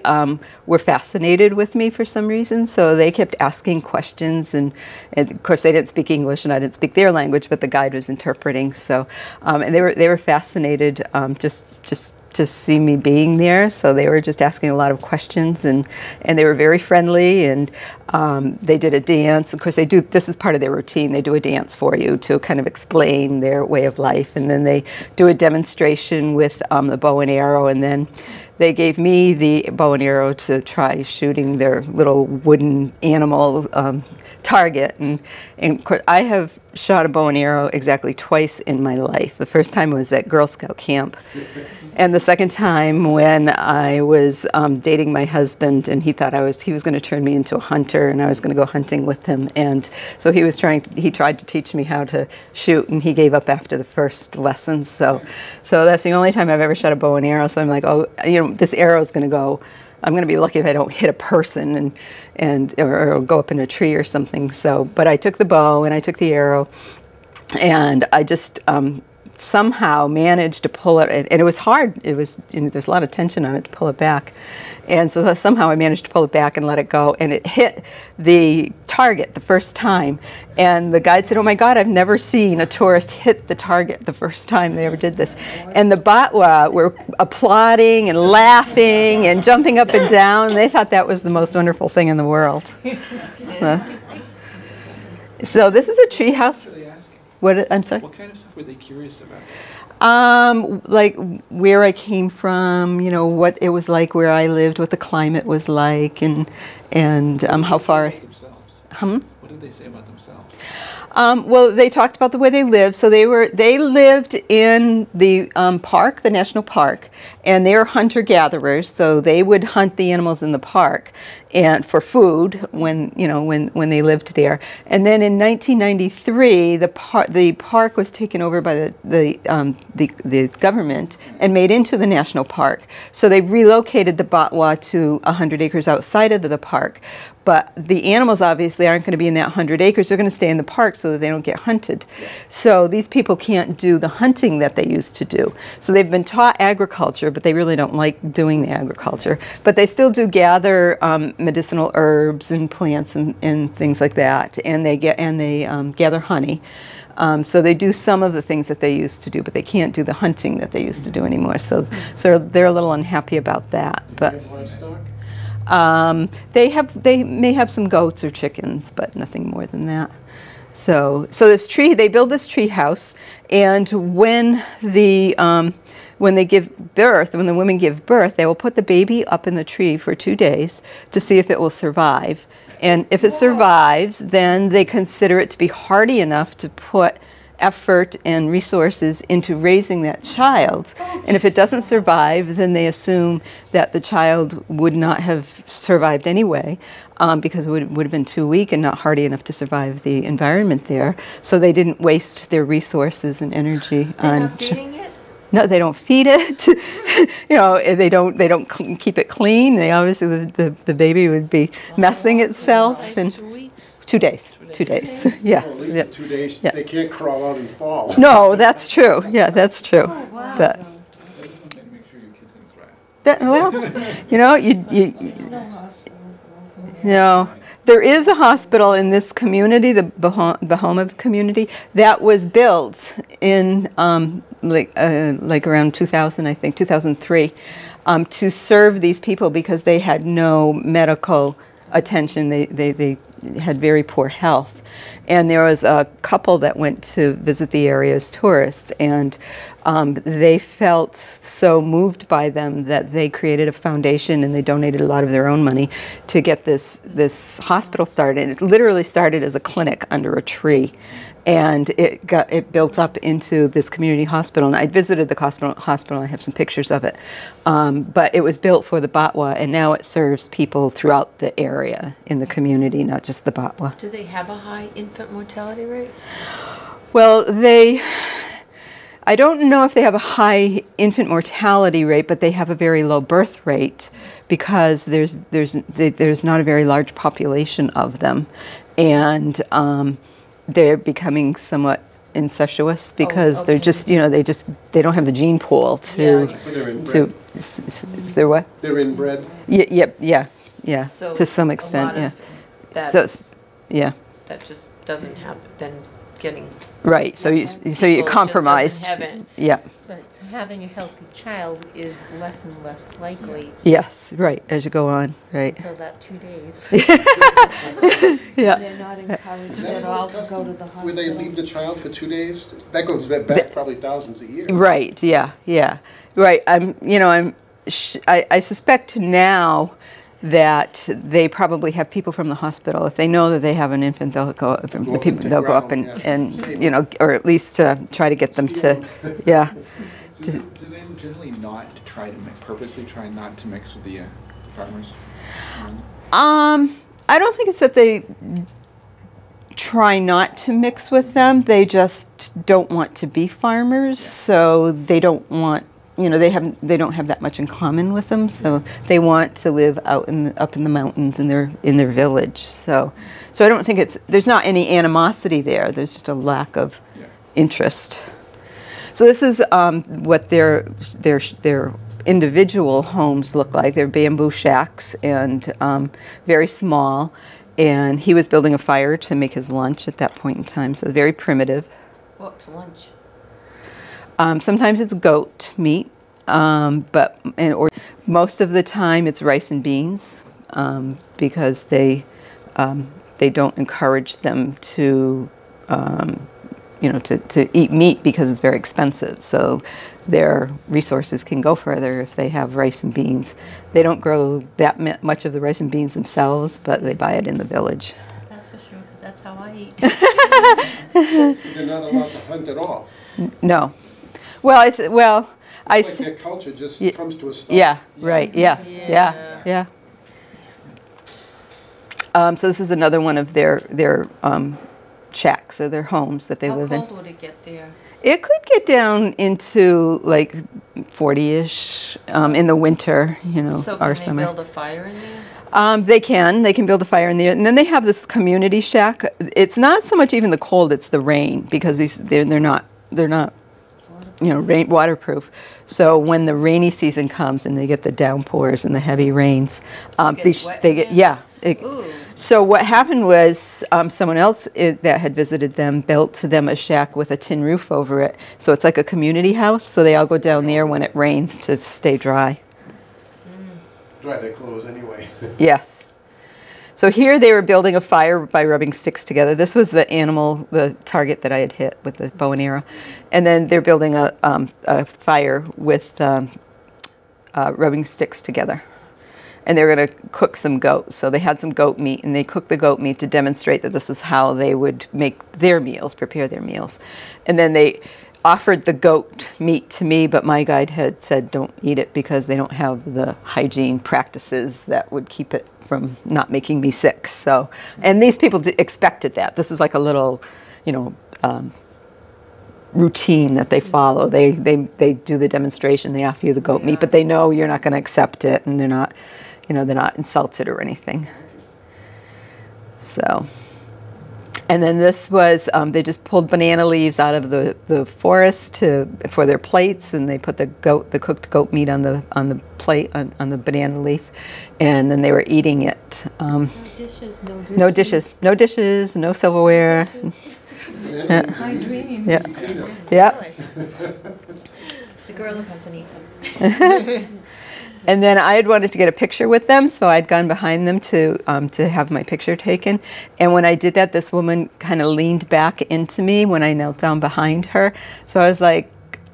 S2: were fascinated with me for some reason, so they kept asking questions, and of course they didn't speak English and I didn't speak their language, but the guide was interpreting. So and they were fascinated just to see me being there. So they were just asking a lot of questions, and they were very friendly, and they did a dance. Of course, this is part of their routine. They do a dance for you to kind of explain their way of life, and then they do a demonstration with the bow and arrow, and then they gave me the bow and arrow to try shooting their little wooden animal target. And of course, I have shot a bow and arrow exactly twice in my life. The first time was at Girl Scout camp. And the second time when I was dating my husband, and he thought he was going to turn me into a hunter, and I was going to go hunting with him. And so he tried to teach me how to shoot, and he gave up after the first lessons. So that's the only time I've ever shot a bow and arrow. So I'm like, oh, this arrow is going to go. I'm going to be lucky if I don't hit a person or it'll go up in a tree or something. So, but I took the bow and I took the arrow, and I just somehow managed to pull it, and it was hard. There's a lot of tension on it to pull it back, and so somehow I managed to pull it back and let it go, and it hit the target the first time. And the guide said, "Oh my God, I've never seen a tourist hit the target the first time they ever did this." And the Batwa were applauding and laughing and jumping up and down. They thought that was the most wonderful thing in the world. So this is a tree house. What, I'm sorry?
S4: What kind of stuff were they curious about?
S2: Like where I came from, what it was like where I lived, what the climate was like, and how far.
S4: Themselves.
S2: Hmm?
S4: What did they say about themselves?
S2: Well, they talked about the way they lived. So they lived in the park, the national park, and they were hunter-gatherers. So they would hunt the animals in the park and for food when they lived there. And then in 1993, the park was taken over by the government and made into the national park. So they relocated the Batwa to 100 acres outside of the park. But the animals obviously aren't going to be in that 100 acres. They're going to stay in the park so that they don't get hunted. So these people can't do the hunting that they used to do. So they've been taught agriculture, but they really don't like doing the agriculture. But they still do gather medicinal herbs and plants and things like that. And they gather honey. So they do some of the things that they used to do, but they can't do the hunting that they used to do anymore. So they're a little unhappy about that. But
S5: Livestock?
S2: they may have some goats or chickens, but nothing more than that. So this tree, they build this tree house, and when they give birth, when the women give birth, they will put the baby up in the tree for 2 days to see if it will survive. And if it survives, then they consider it to be hardy enough to put effort and resources into raising that child. And if it doesn't survive, then they assume that the child would not have survived anyway, because it would have been too weak and not hardy enough to survive the environment there. So they didn't waste their resources and energy on.
S3: Not feeding it?
S2: No, they don't feed it. They don't keep it clean. They obviously the baby would be messing itself. And
S3: 2 weeks?
S2: 2 days. 2 days.
S5: Well,
S2: Yes.
S5: at least
S2: Yeah.
S5: in 2 days,
S2: Yeah.
S5: they can't crawl out and fall.
S2: No, that's true. Yeah, that's true. But
S4: Make sure your kid's gonna thrive.
S2: that, well, no, there is a hospital in this community, the Bahoma community, that was built in like around 2000, I think, 2003, to serve these people because they had no medical attention. They had very poor health. And there was a couple that went to visit the area as tourists, and they felt so moved by them that they created a foundation, and they donated a lot of their own money to get this hospital started. And it literally started as a clinic under a tree, and it built up into this community hospital. And I visited the hospital. I have some pictures of it, but it was built for the Batwa, and now it serves people throughout the area in the community, not just the Batwa.
S3: Do they have a high infant mortality rate?
S2: Well, I don't know if they have a high infant mortality rate, but they have a very low birth rate because there's not a very large population of them, and they're becoming somewhat incestuous because they're just they don't have the gene pool to
S3: Yeah.
S5: So they're inbred.
S2: they're what?
S5: They're inbred.
S2: Yeah,
S3: So
S2: to some
S3: a
S2: extent,
S3: lot
S2: yeah.
S3: of That,
S2: So yeah.
S3: that just doesn't have, then getting.
S2: Right, so you're
S3: people just
S2: compromised.
S3: doesn't have it.
S2: Yeah,
S6: But having a healthy child is less and less likely,
S2: yes, right, as you go on, right.
S6: so that 2 days.
S2: Yeah,
S7: They're not encouraged at all to go to the
S5: Where they
S7: hospital.
S5: leave the child for 2 days? That goes back probably thousands of years.
S2: right, yeah, right. I suspect now that they probably have people from the hospital. If they know that they have an infant, they'll go up, they'll go up and or at least try to get them to, yeah.
S4: Do they generally not try to purposely try not to mix with the farmers?
S2: I don't think it's that they try not to mix with them. They just don't want to be farmers, so they don't want, they don't have that much in common with them. So they want to live up in the mountains in their village. So I don't think there's not any animosity there. There's just a lack of interest. So this is what their individual homes look like. They're bamboo shacks and very small. And he was building a fire to make his lunch at that point in time, so very primitive.
S3: What's lunch?
S2: Sometimes it's goat meat, or most of the time it's rice and beans, because they don't encourage them to to eat meat because it's very expensive. So their resources can go further if they have rice and beans. They don't grow that much of the rice and beans themselves, but they buy it in the village.
S6: That's for sure, because that's how I eat.
S5: So they're not allowed to hunt at all.
S2: No. Well, I said, well, I
S5: It's
S2: s-
S5: like their culture just
S2: Ye-
S5: comes to a stop.
S2: yeah, right, yes, yeah,
S6: Yeah.
S2: yeah. So this is another one of their shacks or their homes that they
S6: How
S2: live in.
S6: cold would it get there?
S2: It could get down into like 40-ish in the winter, you know,
S6: So
S2: our
S6: can they
S2: summer.
S6: build a fire in there?
S2: They can build a fire in there, and then they have this community shack. It's not so much even the cold; it's the rain, because they're not you know, waterproof. So when the rainy season comes and they get the downpours and the heavy rains,
S6: it gets wet in there?
S2: yeah.
S6: Ooh.
S2: So what happened was someone else that had visited them built to them a shack with a tin roof over it. So it's like a community house. So they all go down there when it rains to stay dry.
S5: Dry their clothes anyway.
S2: Yes. So here they were building a fire by rubbing sticks together. This was the animal, the target that I had hit with the bow and arrow. And then they're building a fire with rubbing sticks together. And they're going to cook some goat. So they had some goat meat, and they cooked the goat meat to demonstrate that this is how they would make their meals, prepare their meals. And then they offered the goat meat to me, but my guide had said don't eat it because they don't have the hygiene practices that would keep it from not making me sick. So, and these people expected that. This is like a little, you know, routine that they follow. They do the demonstration. They offer you the goat meat, but they know you're not going to accept it, and they're not, you know, they're not insulted or anything. So. And then this was, they just pulled banana leaves out of the forest for their plates, and they put the cooked goat meat on the plate, on the banana leaf, and then they were eating it.
S6: No dishes.
S2: No dishes, no dishes, no silverware.
S7: My dream.
S2: Yeah, yeah.
S6: Really? The girl who comes and eats them.
S2: And then I had wanted to get a picture with them, so I'd gone behind them to have my picture taken. And when I did that, this woman kind of leaned back into me when I knelt down behind her. So I was like,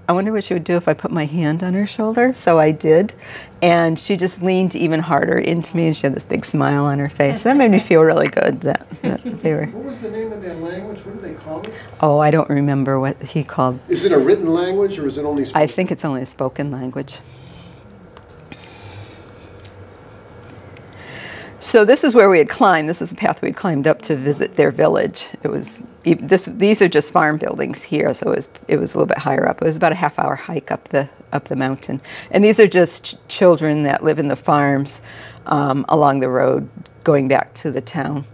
S2: I wonder what she would do if I put my hand on her shoulder. So I did. And she just leaned even harder into me, and she had this big smile on her face. That made me feel really good that they were.
S5: What was the name of their language? What do they call it?
S2: Oh, I don't remember what he called.
S5: Is it a written language or is it only spoken?
S2: I think it's only a spoken language. So this is where we had climbed. This is a path we had climbed up to visit their village. It was these are just farm buildings here, so it was a little bit higher up. It was about a half-hour hike up the mountain. And these are just children that live in the farms along the road going back to the town.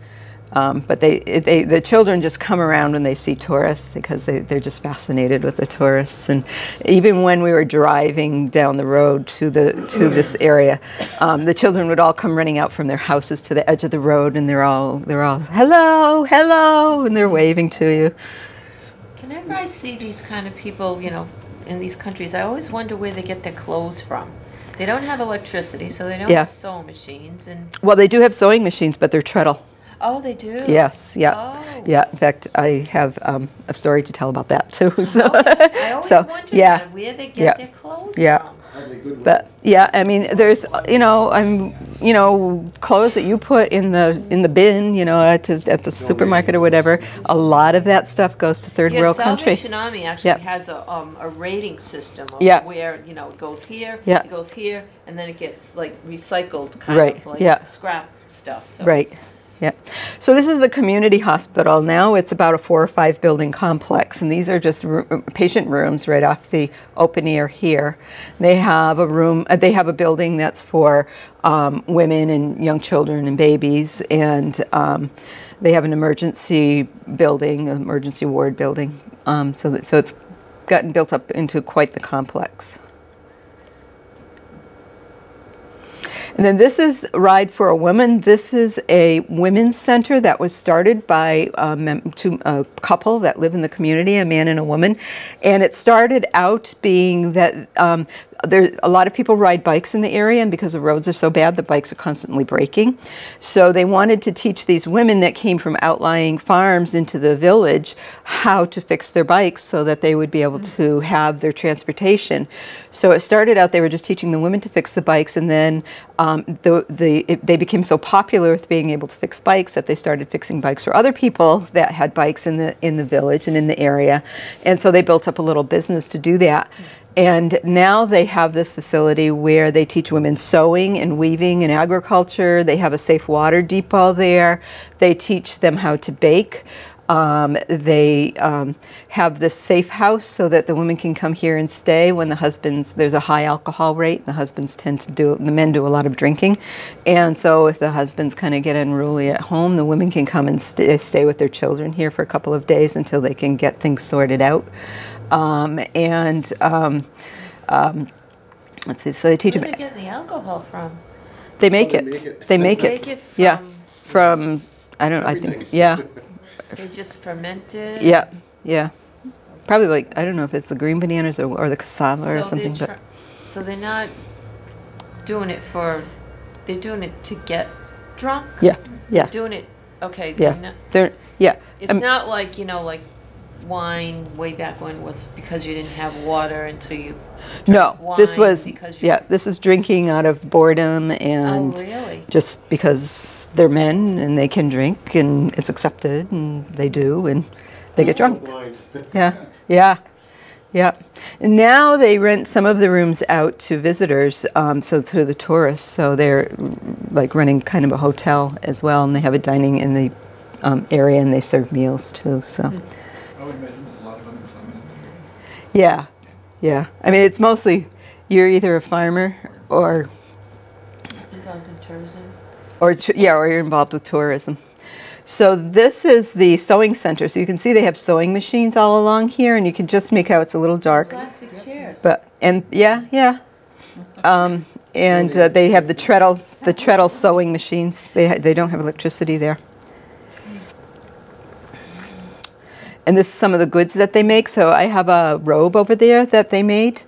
S2: But the children just come around when they see tourists because they're just fascinated with the tourists. And even when we were driving down the road to this area, the children would all come running out from their houses to the edge of the road, and they're all hello, hello, and they're waving to you.
S6: Whenever I see these kind of people, you know, in these countries, I always wonder where they get their clothes from. They don't have electricity, so they don't
S2: Yeah.
S6: have sewing machines, and
S2: Well, they do have sewing machines, but they're treadle.
S6: oh, they do.
S2: Yes, yeah,
S6: Oh.
S2: yeah. In fact, I have a story to tell about that too. So,
S6: I always
S2: so,
S6: wondered
S2: yeah,
S6: that, where they get
S2: yeah,
S6: their clothes
S2: yeah.
S6: from.
S5: Hardly good one.
S2: But yeah, I mean, there's clothes that you put in the bin, you know, at the supermarket or whatever. A lot of that stuff goes to third
S6: Yeah,
S2: world
S6: Salvation
S2: countries.
S6: Army actually
S2: Yeah.
S6: has a rating system of
S2: Yeah.
S6: where, you know, it goes here,
S2: Yeah.
S6: it goes here, and then it gets like recycled kind
S2: Right,
S6: of like
S2: yeah.
S6: scrap stuff. So.
S2: Right. Yeah. So this is the community hospital. Now it's about a 4 or 5 building complex, and these are just patient rooms right off the open air here. They have a room. They have a building that's for women and young children and babies, and they have an emergency building, an emergency ward building. So it's gotten built up into quite the complex. And then this is Ride for a Woman. This is a women's center that was started by a couple that live in the community, a man and a woman. And it started out being that a lot of people ride bikes in the area, and because the roads are so bad, the bikes are constantly breaking. So they wanted to teach these women that came from outlying farms into the village how to fix their bikes so that they would be able to have their transportation. So it started out, they were just teaching the women to fix the bikes, and then they became so popular with being able to fix bikes that they started fixing bikes for other people that had bikes in the village and in the area, and so they built up a little business to do that. And now they have this facility where they teach women sewing and weaving and agriculture. They have a safe water depot there. They teach them how to bake. They have this safe house so that the women can come here and stay when the husbands, there's a high alcohol rate, the husbands tend to do, the men do a lot of drinking. And so if the husbands kind of get unruly at home, the women can come and stay with their children here for a couple of days until they can get things sorted out. Let's see, so they teach them.
S6: Where do they get the alcohol from?
S2: They make
S5: Oh,
S2: it. They make it.
S6: From,
S2: Yeah, from, I don't know, I think,
S5: Everything.
S2: yeah.
S6: They just ferment it?
S2: Yeah, yeah. Probably like, I don't know if it's the green bananas or the cassava or something, but
S6: So they're not doing it for, they're doing it to get drunk?
S2: yeah, yeah,
S6: They're doing it, okay. they're
S2: yeah.
S6: not-
S2: They're, yeah.
S6: It's not like, like wine way back when was because you didn't have water until you
S2: No,
S6: drank
S2: this
S6: wine
S2: was,
S6: because you-
S2: yeah, this is drinking out of boredom and
S6: Oh, really?
S2: just because they're men and they can drink and it's accepted and they do and they get drunk.
S5: Blind.
S2: Yeah, yeah, yeah. And now they rent some of the rooms out to visitors, so to the tourists. So they're like running kind of a hotel as well, and they have a dining in the area, and they serve meals too. So,
S4: I would imagine there's a lot of unemployment.
S2: yeah, yeah. I mean, it's mostly you're either a farmer or
S6: Involved in tourism?
S2: or you're involved with tourism. So this is the sewing center. So you can see they have sewing machines all along here, and you can just make out it's a little dark.
S6: Plastic chairs.
S2: But and yeah, and they have the treadle sewing machines. They don't have electricity there. And this is some of the goods that they make. So I have a robe over there that they made,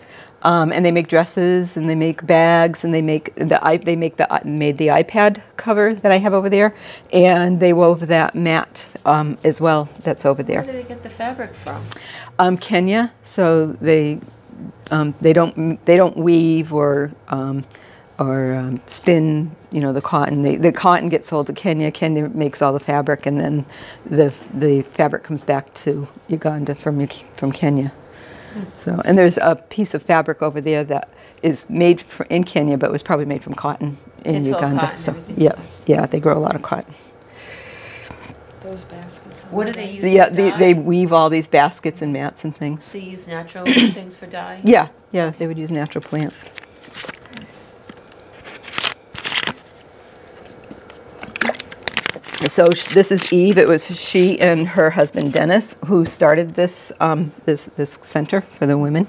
S2: and they make dresses and they make bags and they made the iPad cover that I have over there, and they wove that mat as well that's over
S6: Where
S2: there.
S6: do they get the fabric from?
S2: Kenya. So they don't weave or spin, the cotton. The cotton gets sold to Kenya. Kenya makes all the fabric, and then the fabric comes back to Uganda from Kenya. So, and there's a piece of fabric over there that is made in Kenya, but was probably made from cotton in
S6: It's all
S2: Uganda.
S6: cotton,
S2: So,
S6: everything's
S2: yeah,
S6: cotton.
S2: yeah, they grow a lot of cotton.
S7: Those baskets.
S6: What do they use
S2: Yeah,
S6: for dye?
S2: they weave all these baskets and mats and things.
S6: They use natural things for dye?
S2: Yeah, yeah, they would use natural plants. So this is Eve. It was she and her husband Dennis who started this this center for the women.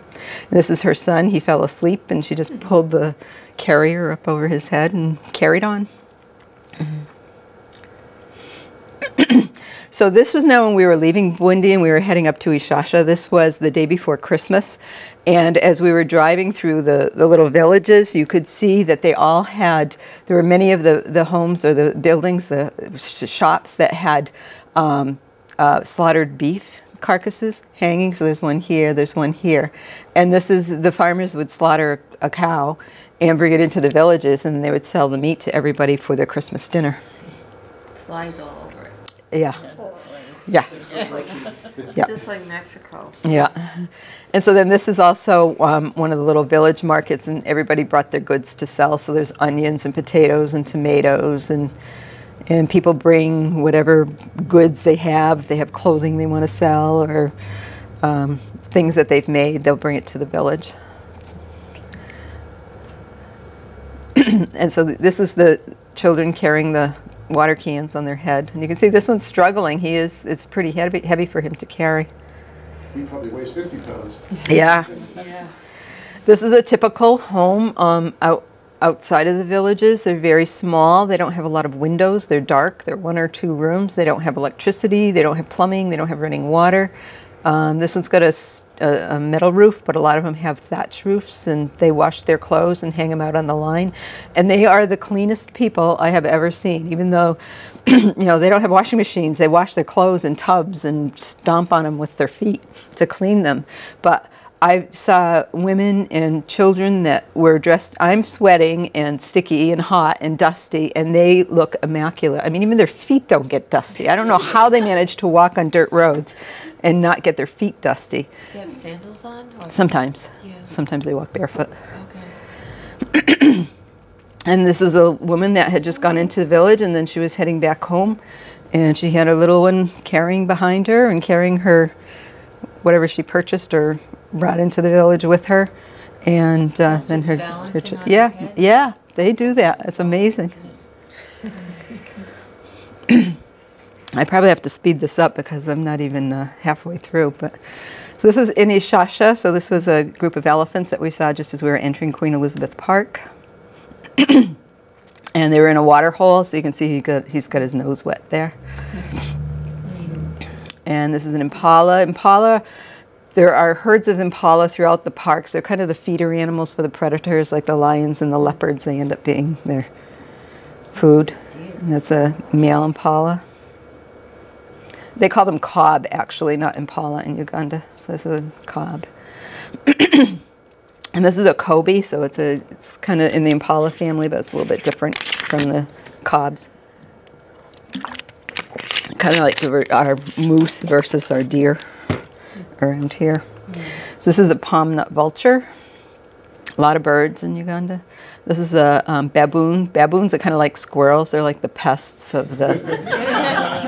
S2: And this is her son. He fell asleep, and she just pulled the carrier up over his head and carried on. So this was now when we were leaving Burundi and we were heading up to Ishasha. This was the day before Christmas. And as we were driving through the little villages, you could see that they all had, there were many of the homes or the buildings, the shops that had slaughtered beef carcasses hanging. So there's one here, there's one here. And this is, the farmers would slaughter a cow and bring it into the villages, and they would sell the meat to everybody for their Christmas dinner.
S6: Flies all over it.
S2: Yeah. Yeah. Yeah.
S6: Just like Mexico.
S2: Yeah. And so then this is also one of the little village markets, and everybody brought their goods to sell. So there's onions and potatoes and tomatoes, and people bring whatever goods they have. If they have clothing they want to sell or things that they've made, they'll bring it to the village. And so this is the children carrying the water cans on their head. And you can see this one's struggling. It's pretty heavy for him to carry.
S5: He probably weighs 50 pounds.
S2: Yeah.
S6: Yeah.
S2: This is a typical home outside of the villages. They're very small. They don't have a lot of windows. They're dark. They're 1 or 2 rooms. They don't have electricity. They don't have plumbing. They don't have running water. This one's got a metal roof, but a lot of them have thatch roofs, and they wash their clothes and hang them out on the line. And they are the cleanest people I have ever seen, even though they don't have washing machines. They wash their clothes in tubs and stomp on them with their feet to clean them. But I saw women and children that were dressed, I'm sweating and sticky and hot and dusty, and they look immaculate. I mean, even their feet don't get dusty. I don't know how they manage to walk on dirt roads and not get their feet dusty.
S6: They have sandals on? Or
S2: Sometimes.
S6: Yeah.
S2: Sometimes they walk barefoot.
S6: Okay.
S2: And this is a woman that had just gone into the village, and then she was heading back home, and she had her little one carrying behind her and carrying her whatever she purchased or brought into the village with her, and then her
S6: balancing on
S2: yeah,
S6: her head?
S2: yeah, they do that. It's amazing. I probably have to speed this up because I'm not even halfway through. But so this is in Ishasha. So this was a group of elephants that we saw just as we were entering Queen Elizabeth Park. And they were in a water hole, so you can see he's got his nose wet there. And this is an impala. Impala, there are herds of impala throughout the parks. They're kind of the feeder animals for the predators, like the lions and the leopards. They end up being their food. And that's a male impala. They call them cob, actually, not impala in Uganda. So this is a cob. And this is a Kobe, so it's kind of in the impala family, but it's a little bit different from the cobs. Kind of like our moose versus our deer around here. So this is a palm nut vulture. A lot of birds in Uganda. This is a baboon. Baboons are kind of like squirrels. They're like the pests of the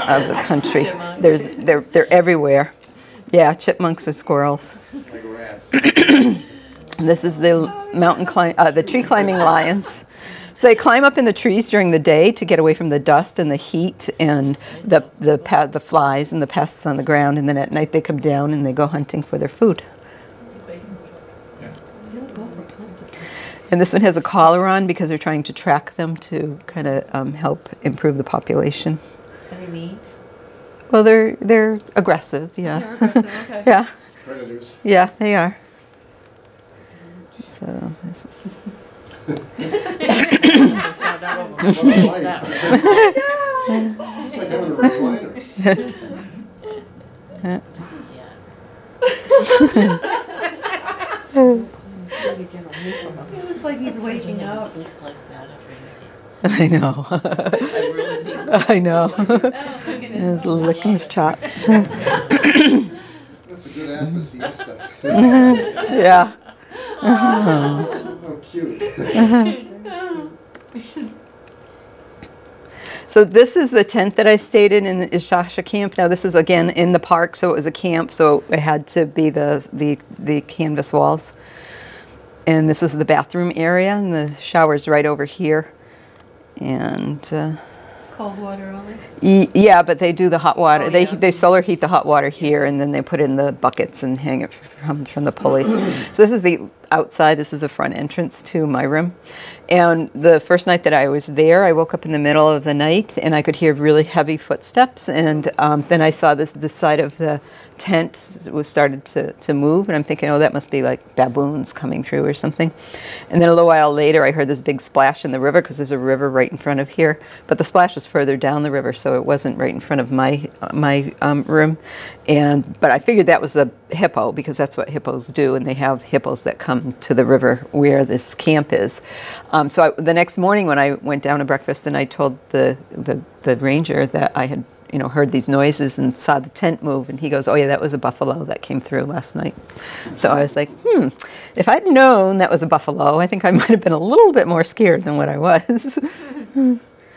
S2: of the country. They're everywhere. Yeah, chipmunks are squirrels.
S5: Like rats.
S2: This is the the tree climbing lions. So they climb up in the trees during the day to get away from the dust and the heat and the flies and the pests on the ground, and then at night they come down and they go hunting for their food. And this one has a collar on because they're trying to track them to kind of help improve the population.
S6: Are they mean?
S2: Well, they're aggressive, yeah.
S6: They're aggressive, okay.
S2: Yeah,
S5: Predators.
S2: yeah, they are. So.
S7: Saw that over.
S5: It's like having a recliner.
S7: It looks like he's waking up.
S3: Sleep like that every night.
S2: I know.
S3: I really do.
S2: I know.
S7: Oh, look at his
S2: He's licking his chops.
S5: That's a good ad for siesta.
S2: Yeah.
S5: Oh, cute.
S2: So this is the tent that I stayed in the Ishasha camp. Now this was again in the park, so it was a camp, so it had to be the canvas walls. And this was the bathroom area, and the shower's right over here. And
S6: Cold water only?
S2: yeah, but they do the hot water.
S6: Oh,
S2: they
S6: yeah.
S2: they solar heat the hot water here, and then they put in the buckets and hang it from the pulleys. So this is the outside. This is the front entrance to my room. And the first night that I was there, I woke up in the middle of the night, and I could hear really heavy footsteps. And then I saw the side of the tent was started to move, and I'm thinking, oh, that must be like baboons coming through or something. And then a little while later, I heard this big splash in the river, because there's a river right in front of here. But the splash was further down the river, so it wasn't right in front of my room. But I figured that was the hippo, because that's what hippos do, and they have hippos that come to the river where this camp is. So the next morning when I went down to breakfast, and I told the ranger that I had heard these noises and saw the tent move, and he goes, oh yeah, that was a buffalo that came through last night. So I was like, if I'd known that was a buffalo, I think I might have been a little bit more scared than what I was.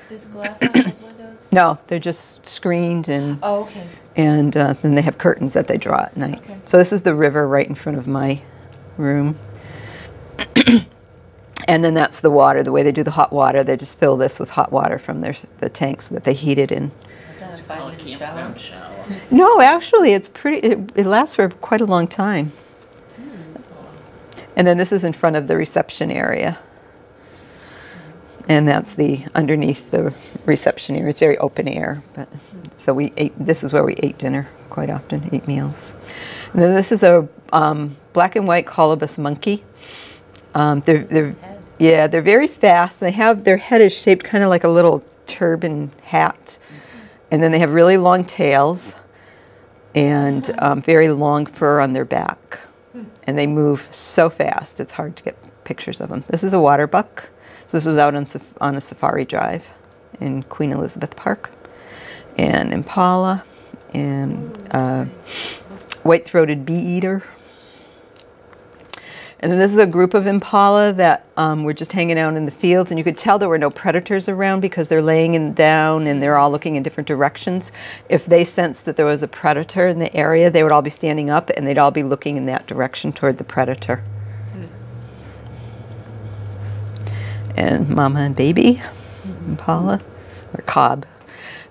S6: There's glass on those windows?
S2: No, they're just screened, and
S6: Oh, okay.
S2: and then they have curtains that they draw at night.
S6: Okay.
S2: So this is the river right in front of my room. And then that's the water. The way they do the hot water, they just fill this with hot water from the tanks that they heat it in.
S6: Is that a
S3: Oh,
S6: 5-minute shower?
S3: campground shower.
S2: No, actually, it's pretty. It lasts for quite a long time. And then this is in front of the reception area. And that's underneath the reception area. It's very open air. But so this is where we ate dinner quite often, ate meals. And then this is a black and white colobus monkey. They're very fast. Their head is shaped kind of like a little turban hat. And then they have really long tails and very long fur on their back. And they move so fast, it's hard to get pictures of them. This is a water buck. So this was out on a safari drive in Queen Elizabeth Park. And impala, and white-throated bee-eater. And then this is a group of impala that were just hanging out in the fields, and you could tell there were no predators around because they're laying down and they're all looking in different directions. If they sensed that there was a predator in the area, they would all be standing up and they'd all be looking in that direction toward the predator. And mama and baby, impala, or cob.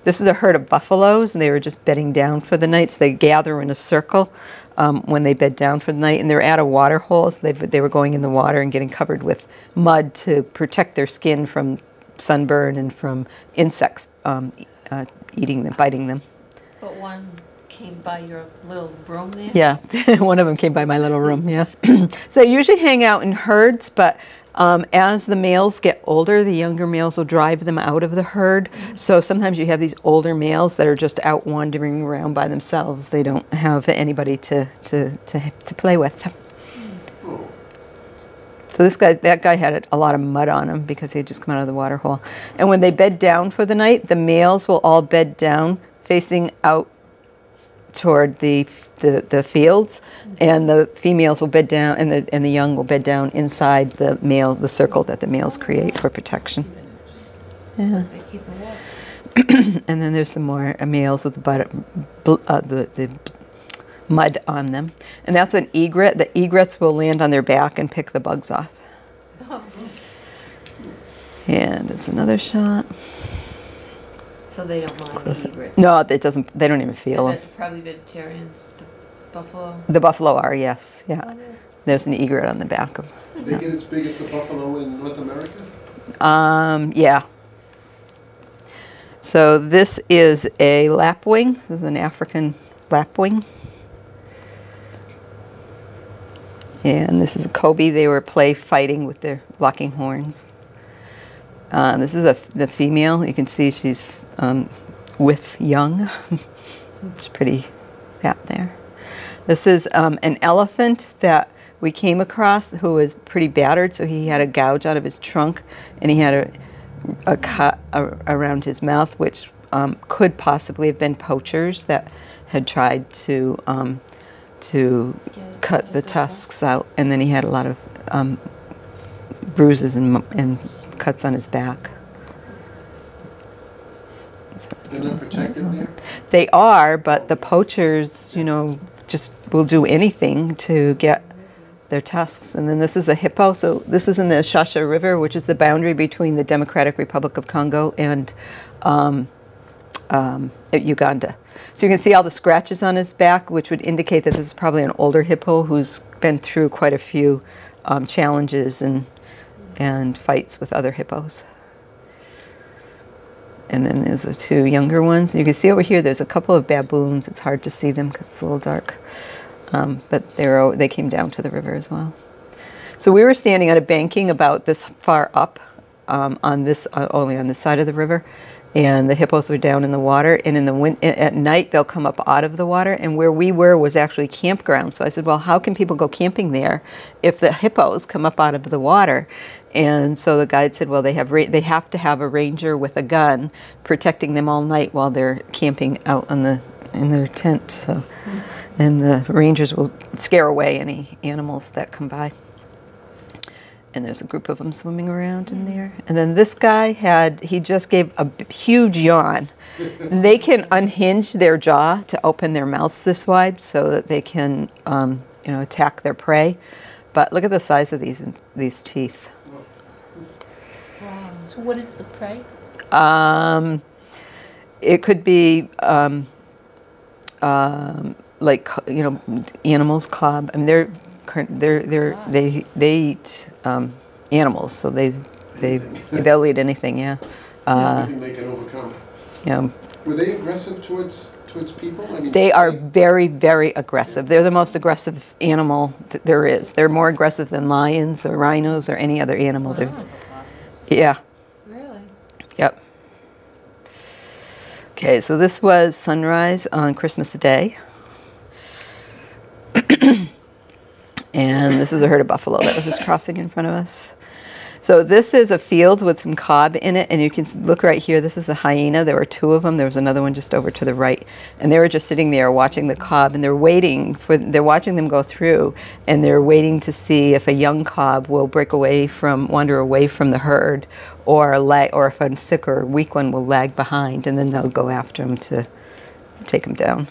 S2: This is a herd of buffaloes, and they were just bedding down for the night, so they gather in a circle when they bed down for the night, and they're at a water hole, so they were going in the water and getting covered with mud to protect their skin from sunburn and from insects eating them, biting them.
S6: But one came by your little room there?
S2: Yeah, one of them came by my little room, yeah. So they usually hang out in herds, but as the males get older, the younger males will drive them out of the herd. So sometimes you have these older males that are just out wandering around by themselves. They don't have anybody to play with. So that guy had a lot of mud on him because he had just come out of the water hole. And when they bed down for the night, the males will all bed down facing out toward the fields, and the females will bed down, and the young will bed down inside the circle that the males create for protection. Yeah. And then there's some more males with the mud on them, and that's an egret. The egrets will land on their back and pick the bugs off. And it's another shot.
S6: So they don't mind the egrets?
S2: No, it doesn't. They don't even feel them.
S6: Probably vegetarians. The buffalo.
S2: The buffalo are, yes, yeah. Oh, there's an egret on the back of.
S5: Do they get as big as the buffalo in North America?
S2: Yeah. So this is a lapwing. This is an African lapwing. And this is a Kobe. They were fighting with their locking horns. This is the female. You can see she's with young. She's pretty fat there. This is an elephant that we came across who was pretty battered, so he had a gouge out of his trunk, and he had a cut around his mouth, which could possibly have been poachers that had tried to cut the tusks out, and then he had a lot of bruises and cuts on his back.
S5: They're not protected there?
S2: They are, but the poachers, just will do anything to get their tusks. And then this is a hippo. So this is in the Shasha River, which is the boundary between the Democratic Republic of Congo and Uganda. So you can see all the scratches on his back, which would indicate that this is probably an older hippo who's been through quite a few challenges and fights with other hippos. And then there's the two younger ones. You can see over here there's a couple of baboons. It's hard to see them because it's a little dark. But they came down to the river as well. So we were standing on a banking about this far up, only on this side of the river, and the hippos were down in the water. And at night they'll come up out of the water. And where we were was actually campground. So I said, well, how can people go camping there if the hippos come up out of the water? And so the guide said, well, they have to have a ranger with a gun protecting them all night while they're camping out in their tent. So, and the rangers will scare away any animals that come by. And there's a group of them swimming around in there. And then this guy he just gave a huge yawn. And they can unhinge their jaw to open their mouths this wide so that they can, attack their prey. But look at the size of these teeth.
S3: Wow. So what is the prey?
S2: It could be animals, cob. I mean, they eat animals, so they'll eat anything. Yeah.
S5: Anything they can overcome.
S2: Yeah.
S5: Were they aggressive towards people? I mean,
S2: they are very, very aggressive. They're the most aggressive animal that there is. They're more aggressive than lions or rhinos or any other animal. Yeah.
S6: Really?
S2: Yep. Okay, so this was sunrise on Christmas Day. And this is a herd of buffalo that was just crossing in front of us. So this is a field with some cob in it, and you can look right here. This is a hyena. There were 2 of them. There was another one just over to the right, and they were just sitting there watching the cob, and they're watching them go through, and they're waiting to see if a young cob will wander away from the herd, or if a sick or weak one will lag behind, and then they'll go after him to take him down.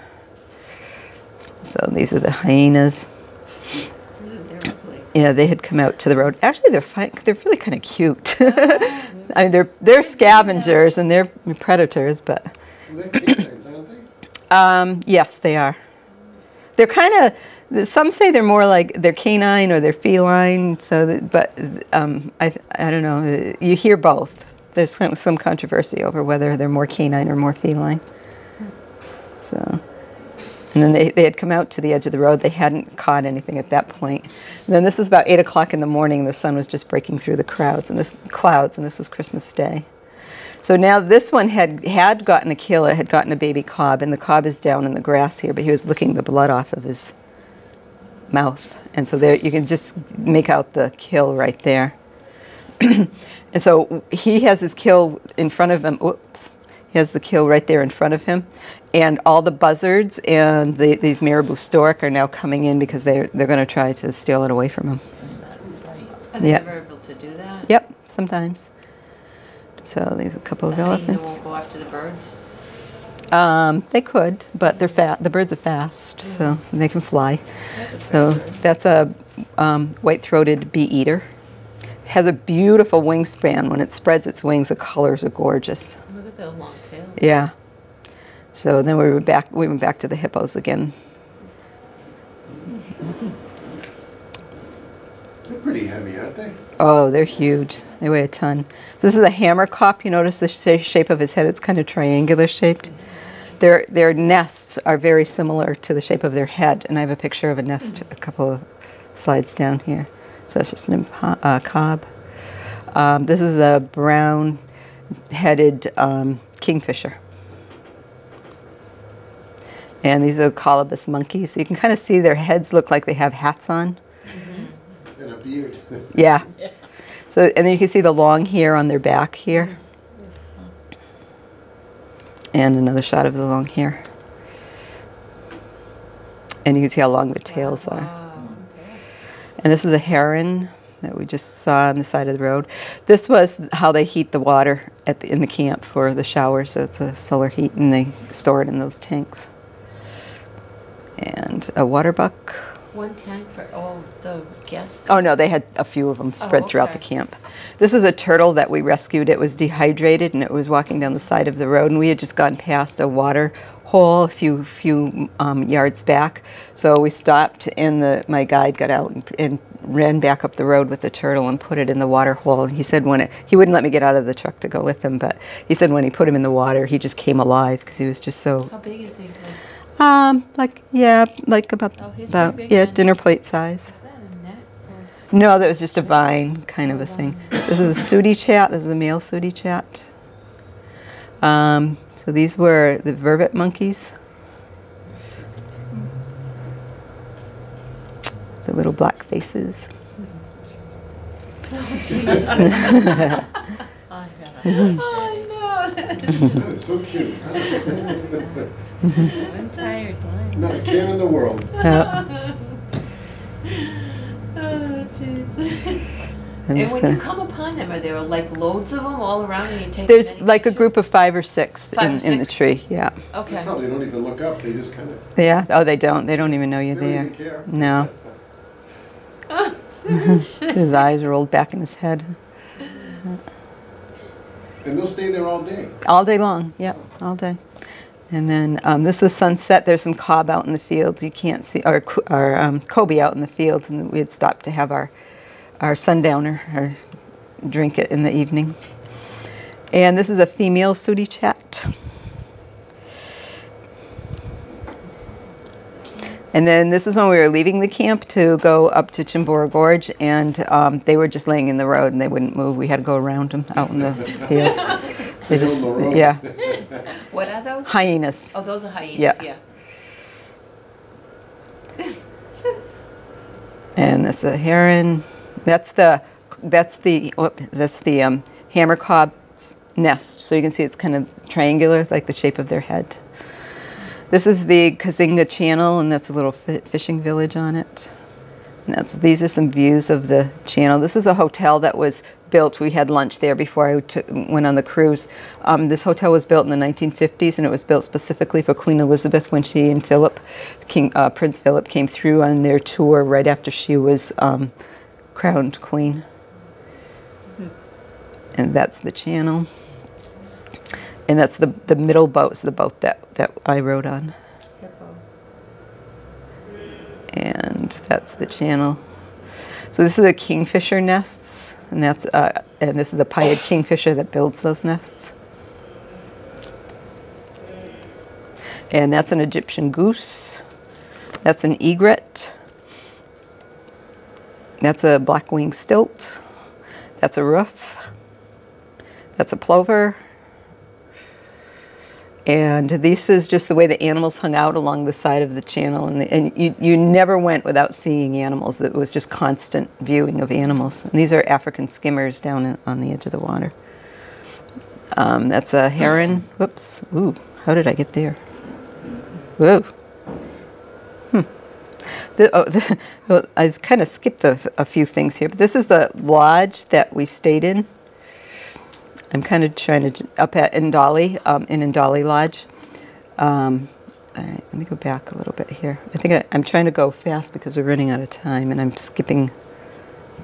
S2: So these are the hyenas. Yeah, they had come out to the road. Actually, they're really kind of cute. I mean, they're scavengers and they're predators, but
S5: They're canines, aren't they?
S2: yes, they are. They're kind of. Some say they're more like they're canine or they're feline. But I don't know. You hear both. There's some controversy over whether they're more canine or more feline. So. And then they had come out to the edge of the road. They hadn't caught anything at that point. And then this is about 8 o'clock in the morning. The sun was just breaking through the clouds, and this was Christmas Day. So now this one had gotten a kill. It had gotten a baby cob, and the cob is down in the grass here, but he was licking the blood off of his mouth. And so there you can just make out the kill right there. And so he has his kill in front of him. Whoops. He has the kill right there in front of him, and all the buzzards and these marabou stork are now coming in because they're going to try to steal it away from him.
S6: Are they
S2: Yeah.
S6: ever able to do that?
S2: Yep, sometimes. So there's a couple of
S6: The hyena
S2: elephants.
S6: won't go after the birds?
S2: They could, but they're the birds are fast, so they can fly. So that's a white-throated bee-eater. Has a beautiful wingspan. When it spreads its wings, the colors are gorgeous.
S6: Look at those long tails.
S2: Yeah. So then we went back to the hippos again.
S5: They're pretty heavy, aren't they?
S2: Oh, they're huge. They weigh a ton. This is a hammer cop. You notice the shape of his head? It's kind of triangular shaped. Their nests are very similar to the shape of their head, and I have a picture of a nest a couple of slides down here. So it's just an cob. This is a brown-headed kingfisher. And these are colobus monkeys. So you can kind of see their heads look like they have hats on.
S5: And a beard.
S2: Yeah. So, and then you can see the long hair on their back here. And another shot of the long hair. And you can see how long their tails are. And this is a heron that we just saw on the side of the road. This was how they heat the water in the camp for the showers. So it's a solar heat, and they store it in those tanks. And a water buck.
S6: One tank for all the guests?
S2: Oh no, they had a few of them spread throughout the
S6: okay.
S2: camp. This is a turtle that we rescued. It was dehydrated and it was walking down the side of the road, and we had just gone past a water hole a few yards back. So we stopped, and my guide got out and ran back up the road with the turtle and put it in the water hole. And he said he wouldn't let me get out of the truck to go with him, but he said when he put him in the water, he just came alive because he was just so.
S6: How big is he?
S2: Like about
S6: he's pretty big then.
S2: dinner plate size.
S6: Is that a net?
S2: No, that was just a vine kind of a thing. This is a sooty chat. This is a male sooty chat. So these were the vervet monkeys. The little black faces.
S6: Oh no!
S5: That is so cute.
S7: I'm tired.
S5: Not a care in the world.
S2: Yeah.
S6: Oh, jeez.
S2: I'm
S6: And
S2: just
S6: when you
S2: gonna-
S6: come upon them, are there like loads of them all around, and you take?
S2: There's
S6: many
S2: like a
S6: pictures?
S2: group of 5 or 6
S6: 5 or
S2: in the
S6: 6?
S2: tree. Yeah.
S5: They
S6: Okay.
S5: probably don't even look up. They just kind of.
S2: Yeah. Oh, they don't. They don't even know you're
S5: They don't
S2: there.
S5: even care.
S2: No. His eyes rolled back in his head.
S5: And they'll stay there all day.
S2: All day long, yep, all day. And then this was sunset. There's some cob out in the fields. You can't see, or Kobe out in the fields, and we had stopped to have our sundowner, or drink it in the evening. And this is a female sooty chat. And then this is when we were leaving the camp to go up to Chimbora Gorge, and they were just laying in the road and they wouldn't move. We had to go around them out in the field. They just,
S5: on the road.
S2: yeah,
S6: What are those?
S2: hyenas.
S6: Oh, those are hyenas.
S2: Yeah.
S6: Yeah.
S2: And this is a heron. That's the hammercob's nest. So you can see it's kind of triangular, like the shape of their head. This is the Kazinga Channel, and that's a little fishing village on it. And these are some views of the channel. This is a hotel that was built. We had lunch there before I went on the cruise. This hotel was built in the 1950s, and it was built specifically for Queen Elizabeth when she and Prince Philip came through on their tour right after she was crowned queen. And that's the channel. And that's the middle boat, the boat that I rode on. And that's the channel. So this is the kingfisher nests, and this is the pied kingfisher that builds those nests. And that's an Egyptian goose. That's an egret. That's a black-winged stilt. That's a roof. That's a plover. And this is just the way the animals hung out along the side of the channel. And you never went without seeing animals. It was just constant viewing of animals. And these are African skimmers down on the edge of the water. That's a heron. Whoops. Ooh, how did I get there? Whoa. Well, I kind of skipped a few things here. But this is the lodge that we stayed in. I'm kind of trying to, up at Ndali, in Ndali Lodge. All right, let me go back a little bit here. I think I'm trying to go fast because we're running out of time, and I'm skipping.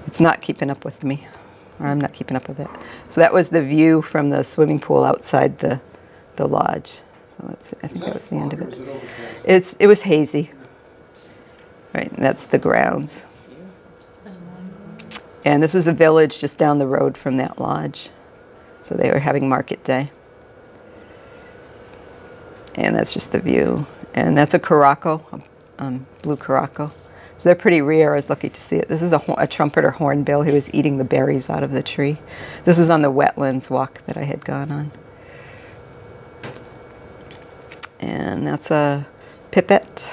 S2: It's not keeping up with me, or I'm not keeping up with it. So that was the view from the swimming pool outside the lodge. So I think that was the end of it. It was hazy. Right, and that's the grounds. And this was a village just down the road from that lodge. So they were having market day. And that's just the view. And that's a caraco, blue caraco. So they're pretty rare. I was lucky to see it. This is a trumpeter hornbill who was eating the berries out of the tree. This is on the wetlands walk that I had gone on. And that's a pipit.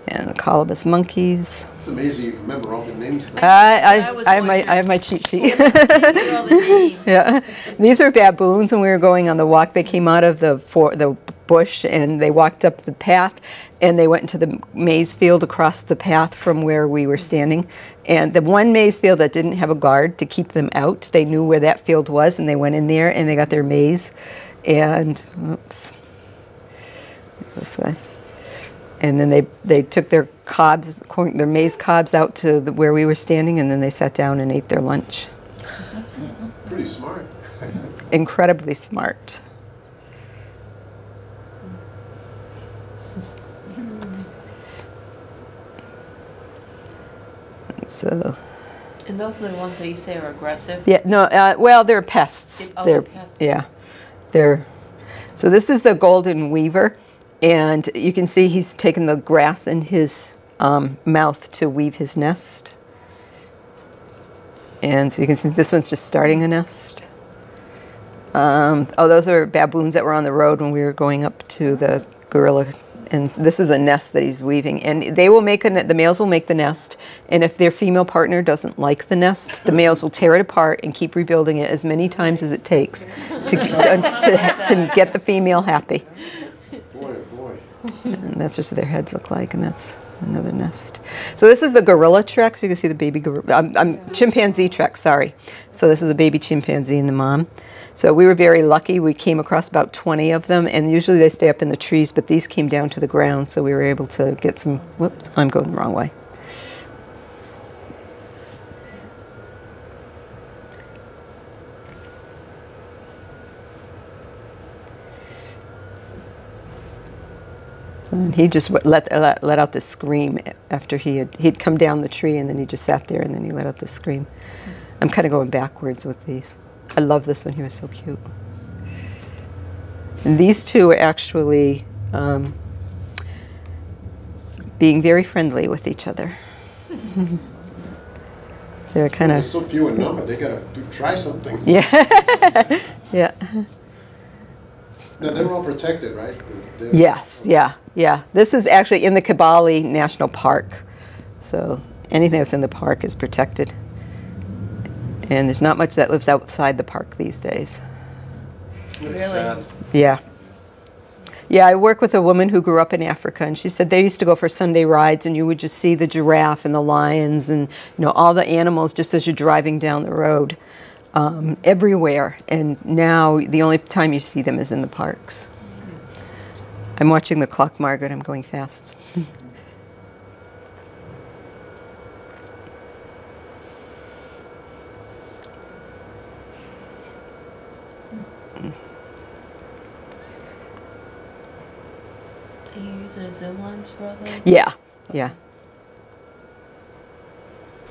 S2: And the colobus monkeys.
S5: It's amazing you remember all the names.
S2: I have my cheat sheet. Yeah, these are baboons. When we were going on the walk, they came out of the bush and they walked up the path, and they went into the maize field across the path from where we were standing. And the one maize field that didn't have a guard to keep them out, they knew where that field was, and they went in there and they got their maize. And oops, this way. And then they took their cobs, their maize cobs, out to where we were standing, and then they sat down and ate their lunch.
S5: Pretty smart.
S2: Incredibly smart. So.
S6: And those are the ones that you say are aggressive?
S2: Yeah. No. Well, they're pests.
S6: They're pests.
S2: Yeah. So this is the golden weaver. And you can see he's taken the grass in his mouth to weave his nest. And so you can see this one's just starting a nest. Those are baboons that were on the road when we were going up to the gorilla. And this is a nest that he's weaving. And they will make the males will make the nest. And if their female partner doesn't like the nest, the males will tear it apart and keep rebuilding it as many times as it takes to get the female happy. And that's just what their heads look like, and that's another nest. So this is the gorilla trek. So you can see the baby gorilla, chimpanzee trek, sorry. So this is the baby chimpanzee and the mom. So we were very lucky. We came across about 20 of them, and usually they stay up in the trees, but these came down to the ground, so we were able to get some, whoops, I'm going the wrong way. And he just let out this scream after he'd come down the tree, and then he just sat there, and then he let out this scream. I'm kind of going backwards with these. I love this one. He was so cute. And these two are actually being very friendly with each other. So they're kind of.
S5: There's so few in number. They got to try something.
S2: Yeah. Yeah.
S5: Now they're all protected, right?
S2: Yes. Yeah. Yeah. This is actually in the Kibale National Park. So anything that's in the park is protected. And there's not much that lives outside the park these days.
S5: That's
S6: Really?
S5: sad.
S2: Yeah. Yeah, I work with a woman who grew up in Africa, and she said they used to go for Sunday rides, and you would just see the giraffe and the lions and all the animals just as you're driving down the road everywhere. And now the only time you see them is in the parks. I'm watching the clock, Margaret. I'm going fast.
S6: Are you using a zoom lens for all those?
S2: Yeah, yeah.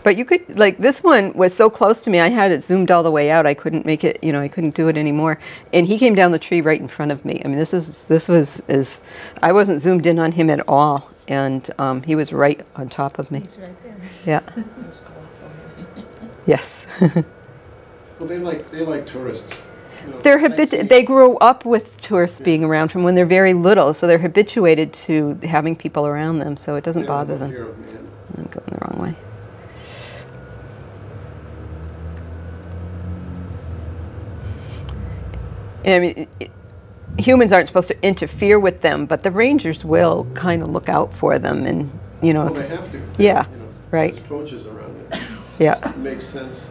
S2: But you could, like, this one was so close to me, I had it zoomed all the way out. I couldn't make it, I couldn't do it anymore. And he came down the tree right in front of me. I mean, this was as, I wasn't zoomed in on him at all. And he was right on top of me.
S7: He's right there.
S2: Yeah. Yes.
S5: Well, they like tourists.
S2: They're
S5: sightseeing.
S2: they grow up with tourists being around from when they're very little, so they're habituated to having people around them, so it doesn't
S5: They don't
S2: bother
S5: have
S2: them.
S5: fear of man.
S2: I'm going the wrong way. And I mean, humans aren't supposed to interfere with them, but the rangers will kind of look out for them, and
S5: Well,
S2: if
S5: they
S2: it's-
S5: have to.
S2: Yeah, right.
S5: There's coaches around it.
S2: Yeah.
S5: It makes sense.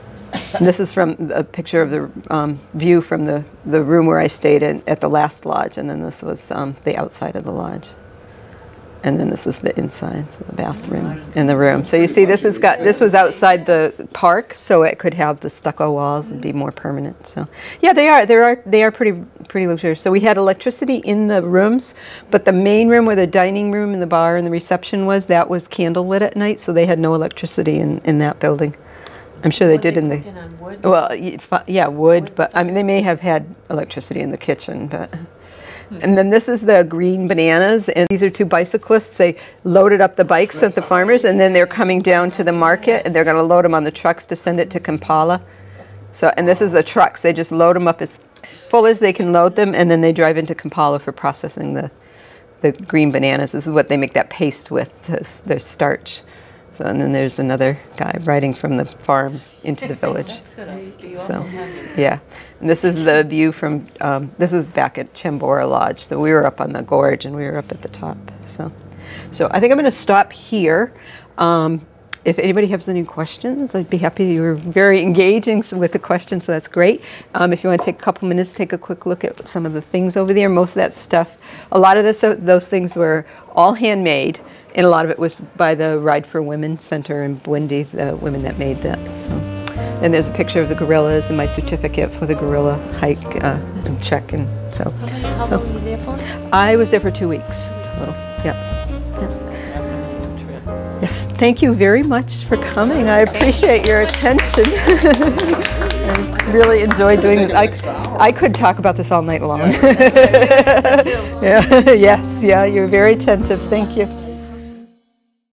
S2: And this is from a picture of the view from the room where I stayed in at the last lodge, and then this was the outside of the lodge. And then this is the inside, so the bathroom and the room. So you see, this was outside the park, so it could have the stucco walls and be more permanent. So yeah, they are pretty luxurious. So we had electricity in the rooms, but the main room where the dining room and the bar and the reception was candle lit at night, so they had no electricity in that building. I'm sure they
S6: Were
S2: did in the.
S6: cooking on wood?
S2: Well, yeah, wood, but I mean, they may have had electricity in the kitchen, but. And then this is the green bananas, and these are two bicyclists. They loaded up the bikes at the farmers, and then they're coming down to the market, and they're going to load them on the trucks to send it to Kampala. So, and this is the trucks. They just load them up as full as they can load them, and then they drive into Kampala for processing the green bananas. This is what they make that paste with, their starch. So, and then there's another guy riding from the farm into the village.
S6: That's gonna be
S2: So,
S6: awful messy.
S2: yeah. And this is the view from, this is back at Chembora Lodge. So we were up on the gorge and we were up at the top. So I think I'm going to stop here. If anybody has any questions, I'd be happy. You were very engaging with the questions, so that's great. If you want to take a couple minutes, take a quick look at some of the things over there. Most of that stuff, a lot of those things were all handmade, and a lot of it was by the Ride for Women Center in Bwindi, the women that made that. So. And there's a picture of the gorillas and my certificate for the gorilla hike and check. And so,
S6: How long were you there for?
S2: I was there for 2 weeks. So, yeah.
S6: That's a long trip.
S2: Yes, thank you very much for coming. I appreciate your attention. I really enjoyed doing this. I could talk about this all night long. Yeah, yes, yeah, you're very attentive. Thank you.